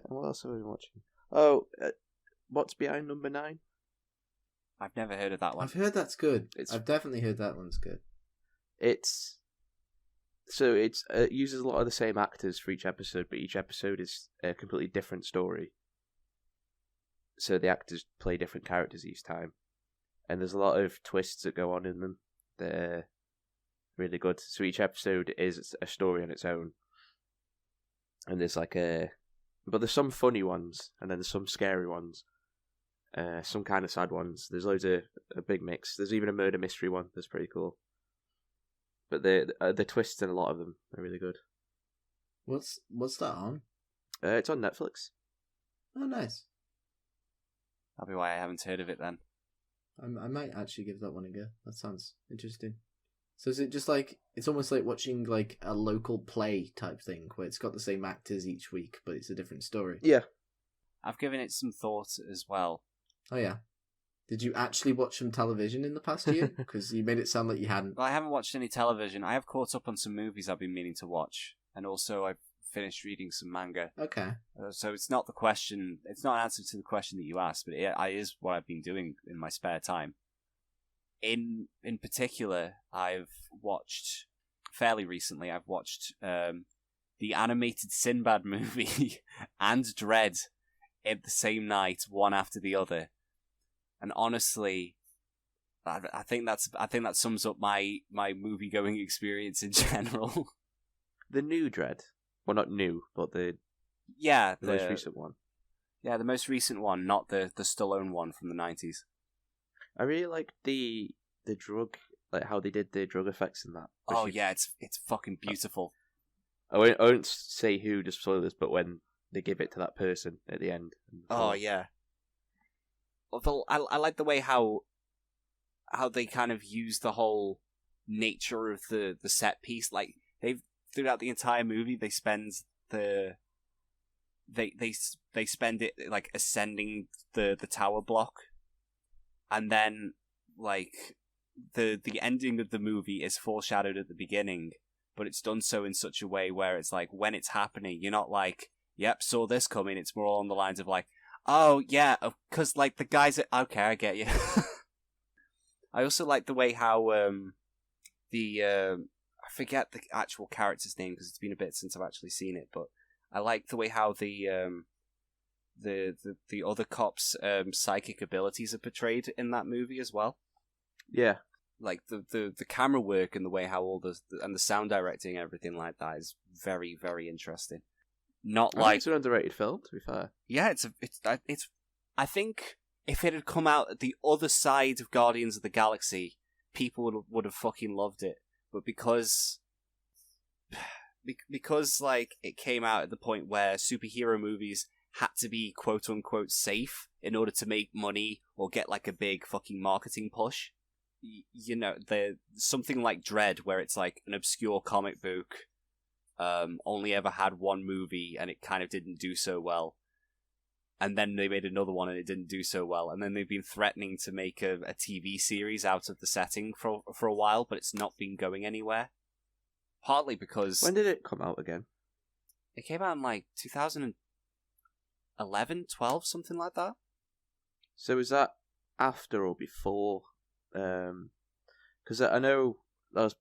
What else have I been watching? Oh, What's Behind Number 9? I've never heard of that one. I've heard that's good. It's- I've definitely heard that one's good. It uses a lot of the same actors for each episode, but each episode is a completely different story. So the actors play different characters each time, and there's a lot of twists that go on in them. They're really good. So each episode is a story on its own, and there's but there's some funny ones, and then there's some scary ones, some kind of sad ones. There's loads of a big mix. There's even a murder mystery one that's pretty cool. But the twists in a lot of them are really good. What's that on? It's on Netflix. Oh, nice. That'll be why I haven't heard of it then. I might actually give that one a go. That sounds interesting. So is it just like, it's almost like watching like a local play type thing, where it's got the same actors each week, but it's a different story? Yeah. I've given it some thought as well. Oh yeah. Did you actually watch some television in the past year? Because you made it sound like you hadn't. Well, I haven't watched any television. I have caught up on some movies I've been meaning to watch, and also I've finished reading some manga. Okay. So it's not the question. It's not an answer to the question that you asked, but it is what I've been doing in my spare time. In particular, I've watched fairly recently. I've watched the animated Sinbad movie and Dread in the same night, one after the other. And honestly, I think that sums up my movie going experience in general. The new Dread. Well, not new, but the Yeah, most recent one. Yeah, the most recent one, not the Stallone one from the 90s. I really like the drug, like how they did the drug effects in that. Oh yeah, it's fucking beautiful. I won't say who, just spoilers, but when they give it to that person at the end. Oh yeah. Although I like the way how they kind of use the whole nature of the set piece. Like throughout the entire movie, they spend they spend it like ascending the tower block, and then like the ending of the movie is foreshadowed at the beginning, but it's done so in such a way where it's like when it's happening, you're not like, yep, saw this coming. It's more along the lines of like, oh yeah, because like the guys are okay, I get you. I also like the way how I forget the actual character's name because it's been a bit since I've actually seen it, but I like the way how the other cops' psychic abilities are portrayed in that movie as well. Yeah. Like the camera work and the way how all the sound directing and everything like that is very, very interesting. Not I think like it's an underrated film, to be fair. yeah, I think if it had come out at the other side of Guardians of the Galaxy, people would have fucking loved it. But because like it came out at the point where superhero movies had to be quote unquote safe in order to make money or get like a big fucking marketing push. You know, the something like Dredd, where it's like an obscure comic book, only ever had one movie and it kind of didn't do so well. And then they made another one and it didn't do so well. And then they've been threatening to make a TV series out of the setting for a while, but it's not been going anywhere. Partly because... When did it come out again? It came out in like 2011, 12, something like that. So is that after or before? Because I know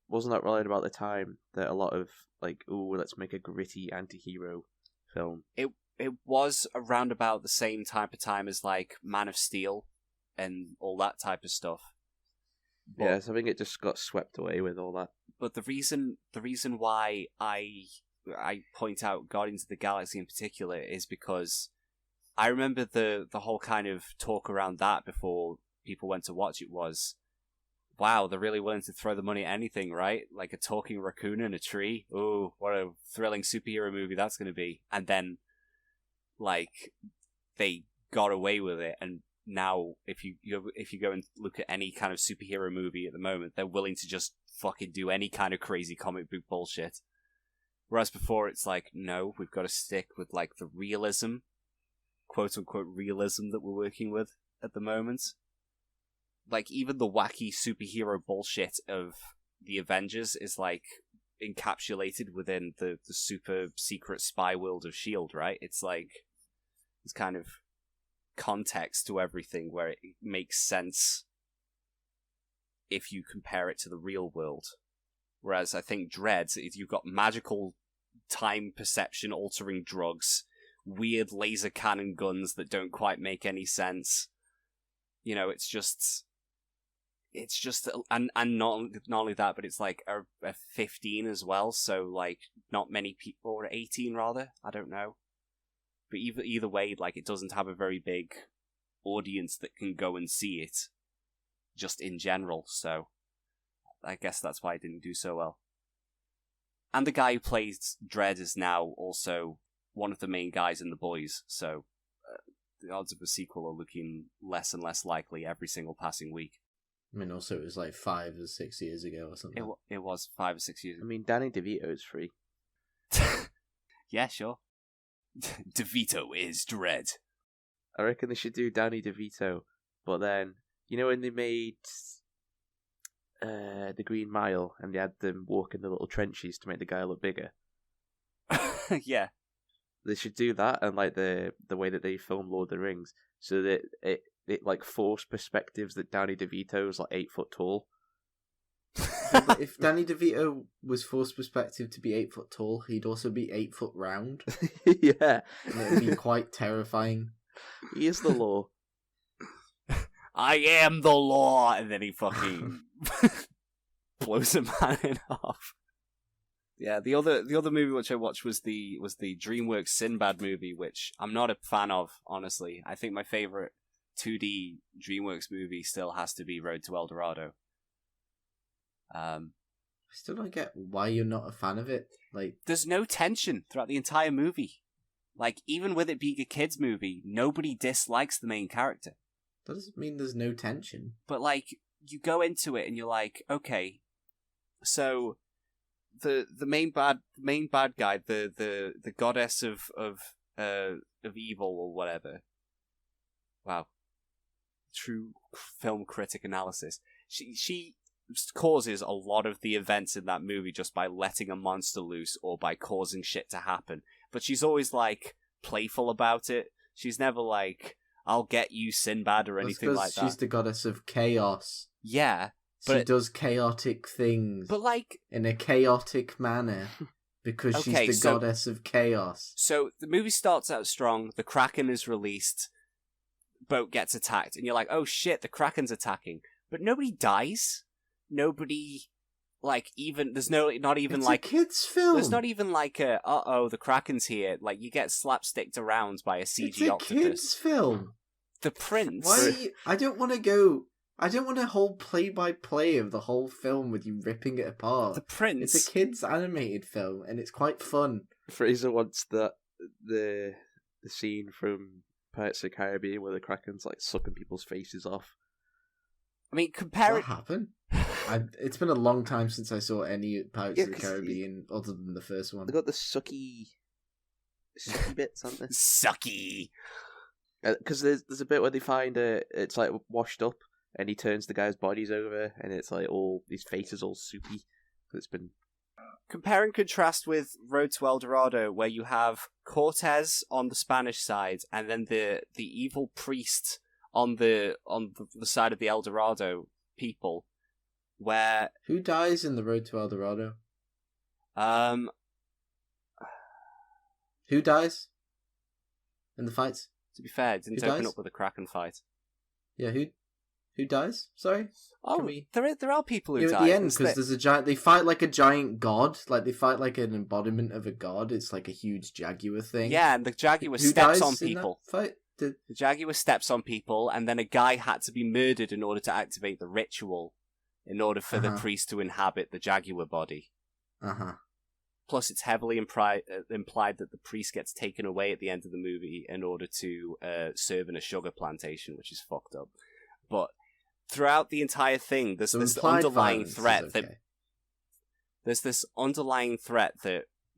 wasn't that right about the time that a lot of like, ooh, let's make a gritty anti-hero film. It was around about the same type of time as like Man of Steel and all that type of stuff. But, yeah, so I think it just got swept away with all that. But the reason why I point out Guardians of the Galaxy in particular is because I remember the whole kind of talk around that before people went to watch it was, wow, they're really willing to throw the money at anything, right? Like a talking raccoon in a tree. Oh, what a thrilling superhero movie that's going to be. And then, like, they got away with it, and now if you go and look at any kind of superhero movie at the moment, they're willing to just fucking do any kind of crazy comic book bullshit. Whereas before it's like, no, we've got to stick with like the realism, quote unquote realism that we're working with at the moment. Like even the wacky superhero bullshit of the Avengers is like encapsulated within the super secret spy world of S.H.I.E.L.D., right? It's like this kind of context to everything where it makes sense if you compare it to the real world. Whereas I think Dredd, you've got magical time perception altering drugs, weird laser cannon guns that don't quite make any sense. You know, it's just and not only that, but it's like a 15 as well, so like not many people, or 18 rather, I don't know. But either way, like it doesn't have a very big audience that can go and see it, just in general, so I guess that's why it didn't do so well. And the guy who plays Dredd is now also one of the main guys in The Boys, so the odds of a sequel are looking less and less likely every single passing week. I mean, also it was like 5 or 6 years ago or something. It was 5 or 6 years ago. I mean, Danny DeVito's free. Yeah, sure. DeVito is Dredd. I reckon they should do Danny DeVito, but then, you know when they made The Green Mile and they had them walk in the little trenches to make the guy look bigger? Yeah. They should do that, and like the way that they film Lord of the Rings, so that it like forced perspectives that Danny DeVito's like 8 foot tall. But if Danny DeVito was forced perspective to be 8 foot tall, he'd also be 8 foot round. Yeah. And it'd be quite terrifying. He is the law. I am the law, and then he fucking blows a man in half. Yeah, the other movie which I watched was the DreamWorks Sinbad movie, which I'm not a fan of, honestly. I think my favorite 2D DreamWorks movie still has to be Road to El Dorado. I still don't get why you're not a fan of it. Like, there's no tension throughout the entire movie. Like, even with it being a kids' movie, nobody dislikes the main character. That doesn't mean there's no tension. But like, you go into it and you're like, okay, so the main bad guy, the goddess of evil or whatever. Wow, true film critic analysis. She causes a lot of the events in that movie just by letting a monster loose or by causing shit to happen. But she's always like playful about it. She's never like, I'll get you, Sinbad, or anything like that. She's the goddess of chaos. Yeah. She does chaotic things. But like, in a chaotic manner. Because she's the goddess of chaos. So the movie starts out strong, the Kraken is released, boat gets attacked, and you're like, oh shit, the Kraken's attacking. But nobody dies. Nobody, like, even, there's no, not even it's like... It's a kid's film! There's not even like a, uh-oh, the Kraken's here. Like, you get slapsticked around by a CG octopus. It's a kid's film! The prince. Why? Are you... I don't want to go. I don't want a whole play-by-play of the whole film with you ripping it apart. The prince. It's a kids' animated film, and it's quite fun. Fraser wants the scene from Pirates of the Caribbean where the Kraken's like sucking people's faces off. I mean, compare Does that happen? It's been a long time since I saw any Pirates of the 'cause Caribbean other than the first one. They got the sucky bits, haven't they? Sucky. Because there's a bit where they find it's like washed up, and he turns the guy's bodies over, and it's like all his face is all soupy. It's been Compare and contrast with Road to El Dorado, where you have Cortez on the Spanish side, and then the evil priest on the side of the El Dorado people. Where who dies in the Road to El Dorado? Who dies in the fights? To be fair, it didn't open up with a Kraken fight. Yeah, who dies? Sorry. Oh, there are people who die at the end, because there's a giant. They fight like a giant god. Like they fight like an embodiment of a god. It's like a huge jaguar thing. Yeah, and the jaguar who steps dies on in people. that fight? The jaguar steps on people, and then a guy had to be murdered in order to activate the ritual, in order for the priest to inhabit the jaguar body. Plus, it's heavily implied that the priest gets taken away at the end of the movie in order to serve in a sugar plantation, which is fucked up. But throughout the entire thing, there's this underlying threat that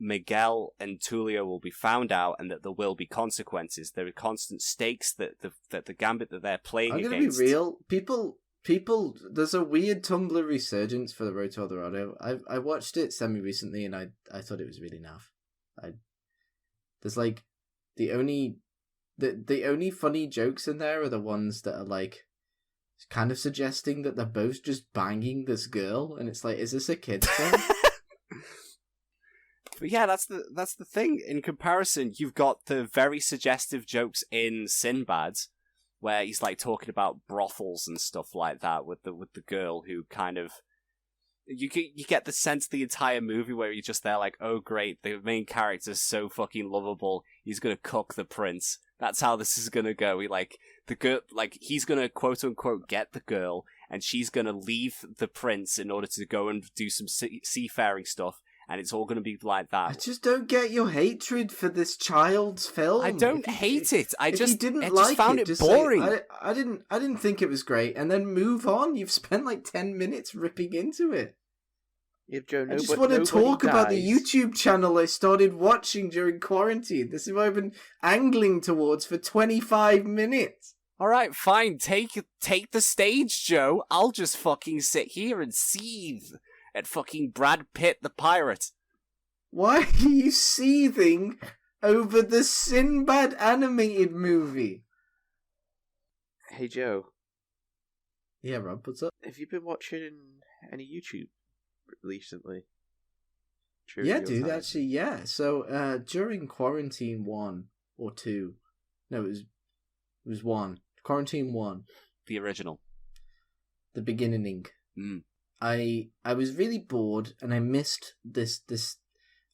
Miguel and Tulio will be found out, and that there will be consequences. There are constant stakes that the gambit that they're playing against. I'm gonna be real. People, there's a weird Tumblr resurgence for the Road to El Dorado. I watched it semi-recently, and I thought it was really naff. There's like, the only funny jokes in there are the ones that are like, kind of suggesting that they're both just banging this girl, and it's like, is this a kid's film? But yeah, that's the thing. In comparison, you've got the very suggestive jokes in Sinbad, where he's like talking about brothels and stuff like that with the girl who kind of you get the sense the entire movie where you're just there like, oh great, the main character's so fucking lovable, he's gonna cook the prince. That's how this is gonna go. He's gonna quote unquote get the girl, and she's gonna leave the prince in order to go and do some seafaring stuff. And it's all going to be like that. I just don't get your hatred for this child's film. I don't hate it. I just found it just boring. I didn't think it was great, and then move on. You've spent like 10 minutes ripping into it. Joe, I just want to talk about the YouTube channel I started watching during quarantine. This is what I've been angling towards for 25 minutes. All right, fine. Take the stage, Joe. I'll just fucking sit here and seethe at fucking Brad Pitt the pirate. Why are you seething over the Sinbad animated movie? Hey Joe. Yeah, Rob, what's up? Have you been watching any YouTube recently? Yeah, dude, actually, yeah. So, during Quarantine 1 or 2, no, it was 1. Quarantine 1. The original. The beginning. I was really bored, and I missed this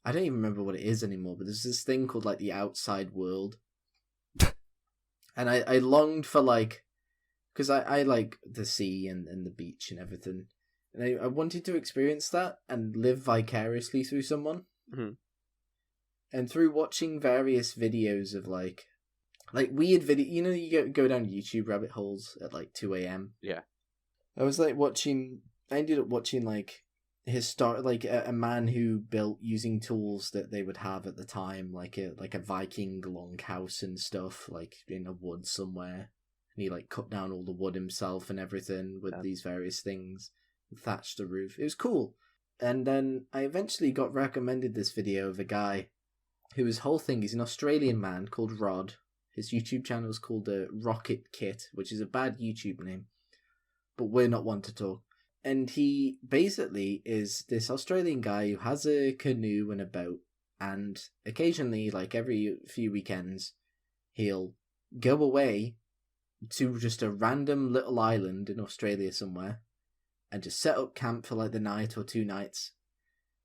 I don't even remember what it is anymore, but there's this thing called like the outside world. And I longed for like, because I like the sea and the beach and everything, and I wanted to experience that and live vicariously through someone. And through watching various videos of like weird video, you go down YouTube rabbit holes at like 2 a.m. Yeah. I was like I ended up watching like a man who built using tools that they would have at the time, like a Viking longhouse and stuff, like in a wood somewhere. And he like cut down all the wood himself and everything with these various things, thatched the roof. It was cool. And then I eventually got recommended this video of a guy whose whole thing is an Australian man called Rod. His YouTube channel is called Rocket Kit, which is a bad YouTube name, but we're not one to talk. And he basically is this Australian guy who has a canoe and a boat, and occasionally, like every few weekends, he'll go away to just a random little island in Australia somewhere and just set up camp for like the night or 2 nights.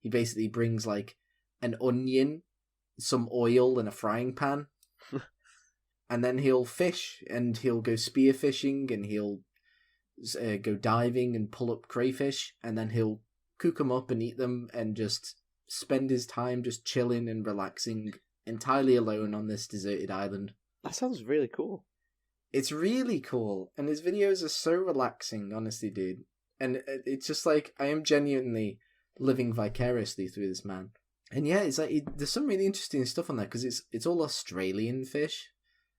He basically brings like an onion, some oil, and a frying pan. and then he'll fish, and he'll go spear fishing, and he'll go diving and pull up crayfish, and then he'll cook them up and eat them, and just spend his time just chilling and relaxing entirely alone on this deserted island. That sounds really cool. It's really cool, and his videos are so relaxing, honestly, dude. And it's just like, I am genuinely living vicariously through this man. And yeah, it's like, there's some really interesting stuff on there, because it's all Australian fish,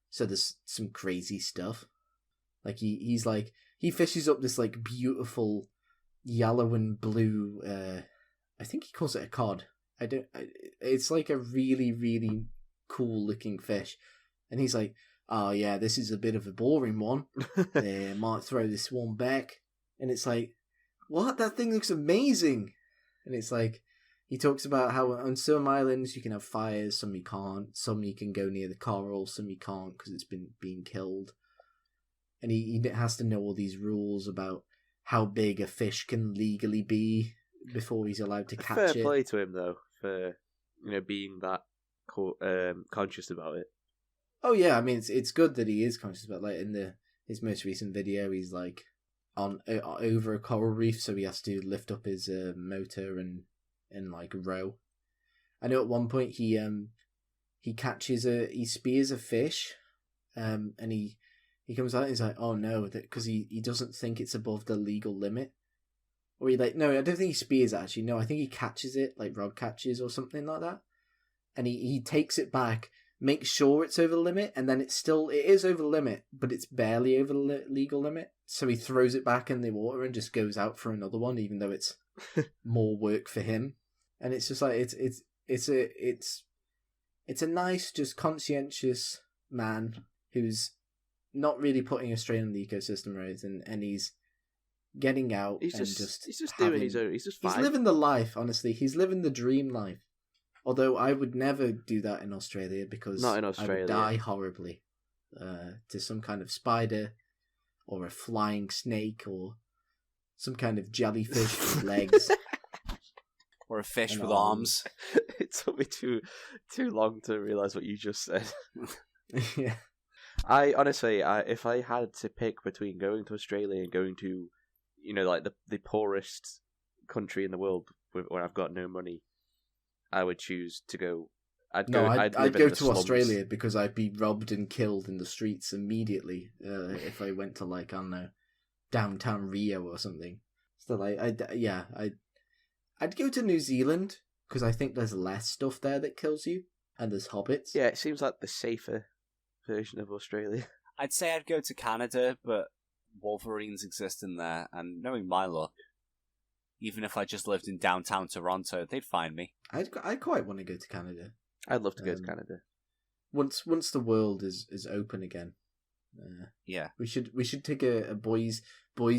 so there's some crazy stuff. Like, he fishes up this, like, beautiful yellow and blue, I think he calls it a cod. It's like a really, really cool looking fish. And he's like, oh yeah, this is a bit of a boring one. Might throw this one back. And it's like, what? That thing looks amazing. And it's like, he talks about how on some islands you can have fires, some you can't. Some you can go near the coral, some you can't because it's being killed. And he has to know all these rules about how big a fish can legally be before he's allowed to catch it. Fair play to him, though, for being that conscious about it. Oh yeah, I mean it's good that he is conscious about, like, in his most recent video, he's like on over a coral reef, so he has to lift up his motor and like row. I know at one point he spears a fish, and he comes out and he's like, oh no, because he doesn't think it's above the legal limit. Or no, I don't think he spears it, actually. No, I think he catches it, like rod catches or something like that. And he takes it back, makes sure it's over the limit, and then it is over the limit, but it's barely over the legal limit. So he throws it back in the water and just goes out for another one, even though it's more work for him. And it's just like, it's a nice, just conscientious man who's not really putting a strain on the ecosystem, right? And he's getting out. He's just doing his own. He's just fine. He's living the life. Honestly, he's living the dream life. Although I would never do that in Australia, because not in Australia. I would die horribly to some kind of spider or a flying snake or some kind of jellyfish with legs. Or a fish with arms. It took me too long to realise what you just said. Yeah. I honestly, if I had to pick between going to Australia and going to, like the poorest country in the world where I've got no money, I would choose to go. I'd go to Australia because I'd be robbed and killed in the streets immediately if I went to, like, I don't know, downtown Rio or something. So I'd go to New Zealand because I think there's less stuff there that kills you, and there's hobbits. Yeah, it seems like the safer version of Australia. I'd say I'd go to Canada, but Wolverines exist in there, and knowing my luck, even if I just lived in downtown Toronto, they'd find me. I quite want to go to Canada. I'd love to go to Canada. Once the world is open again. Yeah. We should take a boys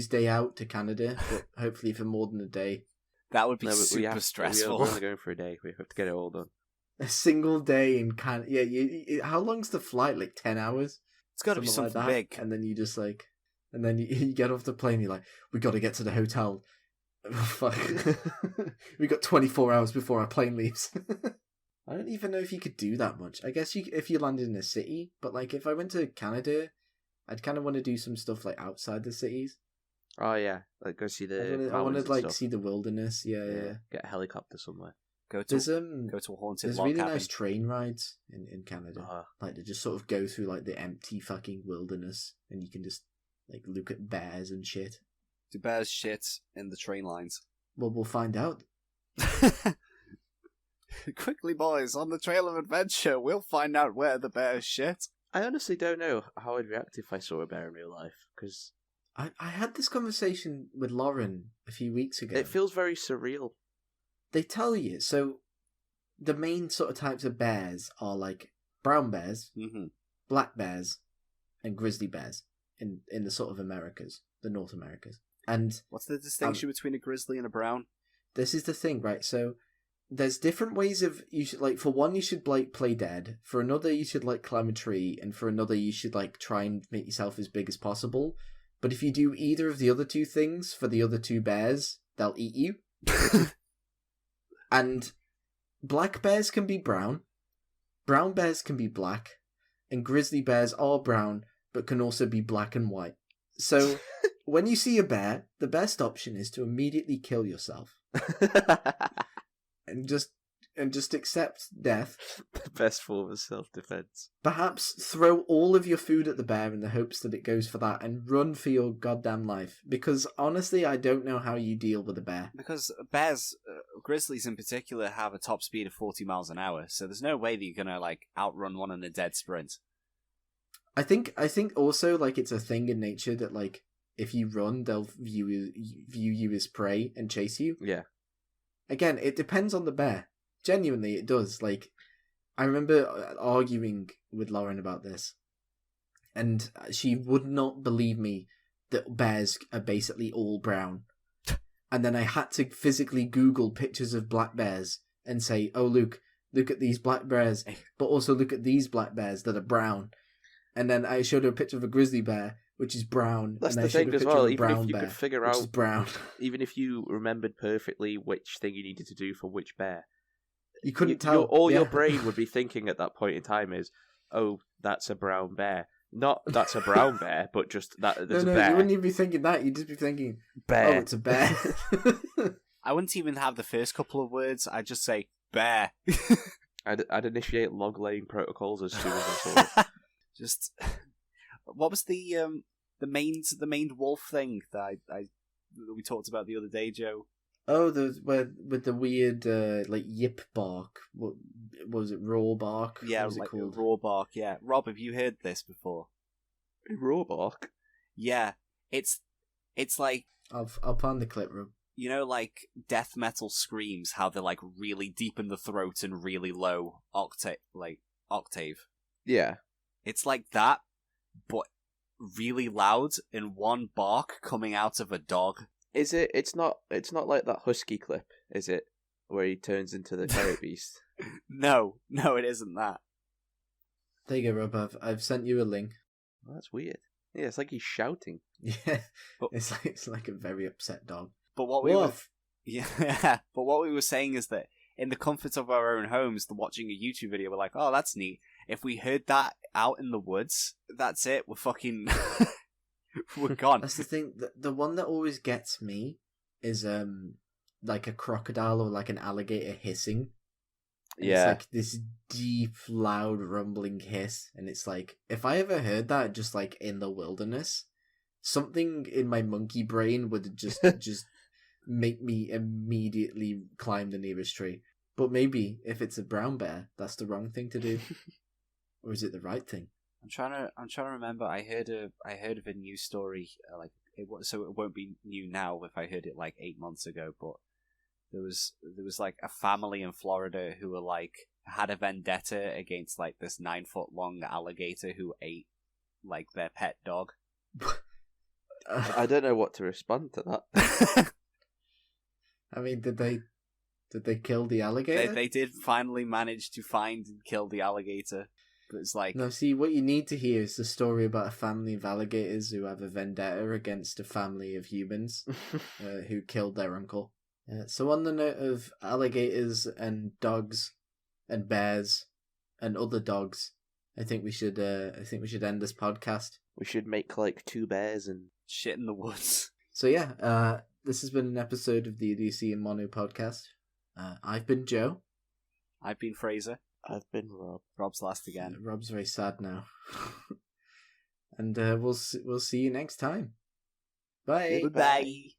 day out to Canada, but hopefully for more than a day. That would be super stressful. We're only going for a day. We have to get it all done. A single day in Canada. Yeah, how long's the flight? Like 10 hours? It's got to be something like big. And then you just and then you get off the plane, you're like, we got to get to the hotel. Oh, fuck. We got 24 hours before our plane leaves. I don't even know if you could do that much. I guess if you landed in a city, but like if I went to Canada, I'd kind of want to do some stuff like outside the cities. Oh yeah, like go see the. I want to like see the wilderness. Yeah. Get a helicopter somewhere. Go to a haunted. There's log really cabin. Nice train rides in Canada. Like they just sort of go through like the empty fucking wilderness, and you can just like look at bears and shit. Do bears shit in the train lines? Well, we'll find out. Quickly, boys, on the trail of adventure, we'll find out where the bears shit. I honestly don't know how I'd react if I saw a bear in real life, because I had this conversation with Lauren a few weeks ago. It feels very surreal. They tell you, so the main sort of types of bears are like brown bears, black bears, and grizzly bears in the sort of Americas, the North Americas. And what's the distinction between a grizzly and a brown? This is the thing, right? So there's different ways of, you should, like, for one you should like play dead, for another you should like climb a tree, and for another you should like try and make yourself as big as possible. But if you do either of the other two things for the other two bears, they'll eat you. And black bears can be brown, brown bears can be black, and grizzly bears are brown, but can also be black and white. So, when you see a bear, the best option is to immediately kill yourself and just accept death. The best form of self-defense. Perhaps throw all of your food at the bear in the hopes that it goes for that, and run for your goddamn life. Because honestly, I don't know how you deal with a bear. Because bears, grizzlies in particular, have a top speed of 40 miles an hour, so there's no way that you're gonna like outrun one in a dead sprint. I think also like it's a thing in nature that like if you run, they'll view you as prey and chase you. Yeah. Again, it depends on the bear. Genuinely, it does. Like, I remember arguing with Lauren about this, and she would not believe me that bears are basically all brown. And then I had to physically Google pictures of black bears and say, "Oh, look at these black bears, but also look at these black bears that are brown." And then I showed her a picture of a grizzly bear, which is brown. That's and the I showed thing her a as picture well. of a Even brown if you bear, could figure which out, is brown. even if you remembered perfectly which thing you needed to do for which bear, You couldn't tell. Your brain would be thinking at that point in time is, "Oh, that's a brown bear." Not that's a brown bear, but just that there's no, a bear. You wouldn't even be thinking that. You'd just be thinking, Bear. "Oh, it's a bear." I wouldn't even have the first couple of words. I'd just say bear. I'd initiate log laying protocols as soon as I saw it. Just what was the maned wolf thing that that we talked about the other day, Joe? Oh, with the weird like yip bark. What was it? Raw bark? Yeah, what was like it called? raw bark. Yeah, Rob, have you heard this before? Raw bark. Yeah, it's like, I'll find the clip, Rob. you know, like death metal screams, how they're like really deep in the throat and really low octave. Yeah. It's like that, but really loud in one bark coming out of a dog. Is it? It's not like that husky clip, is it? Where he turns into the carrot beast. No, it isn't that. There you go, Rob. I've sent you a link. Oh, that's weird. Yeah, it's like he's shouting. Yeah, But- it's like a very upset dog. But what we were, Woof. yeah, but what we were saying is that in the comfort of our own homes, watching a YouTube video, we're like, oh, that's neat. If we heard that out in the woods, that's it. We're fucking, we're gone. That's the thing. The one that always gets me is like a crocodile or like an alligator hissing. And Yeah. It's like this deep, loud, rumbling hiss. And it's like, if I ever heard that just like in the wilderness, something in my monkey brain would just make me immediately climb the nearest tree. But maybe if it's a brown bear, that's the wrong thing to do. Or is it the right thing? I'm trying to remember. I heard of a news story, so it won't be new now if I heard it like 8 months ago, but there was like a family in Florida who were like had a vendetta against like this 9-foot long alligator who ate like their pet dog. I don't know what to respond to that. I mean, did they kill the alligator? They did finally manage to find and kill the alligator, but it's like, No, see, what you need to hear is the story about a family of alligators who have a vendetta against a family of humans who killed their uncle. So on the note of alligators and dogs and bears and other dogs, I think we should end this podcast. We should make like 2 bears and shit in the woods. So yeah, this has been an episode of the Idiocy and Mono podcast. I've been Joe. I've been Fraser. I've been Rob. Rob's last again. Rob's very sad now. And we'll see you next time. Bye. Bye.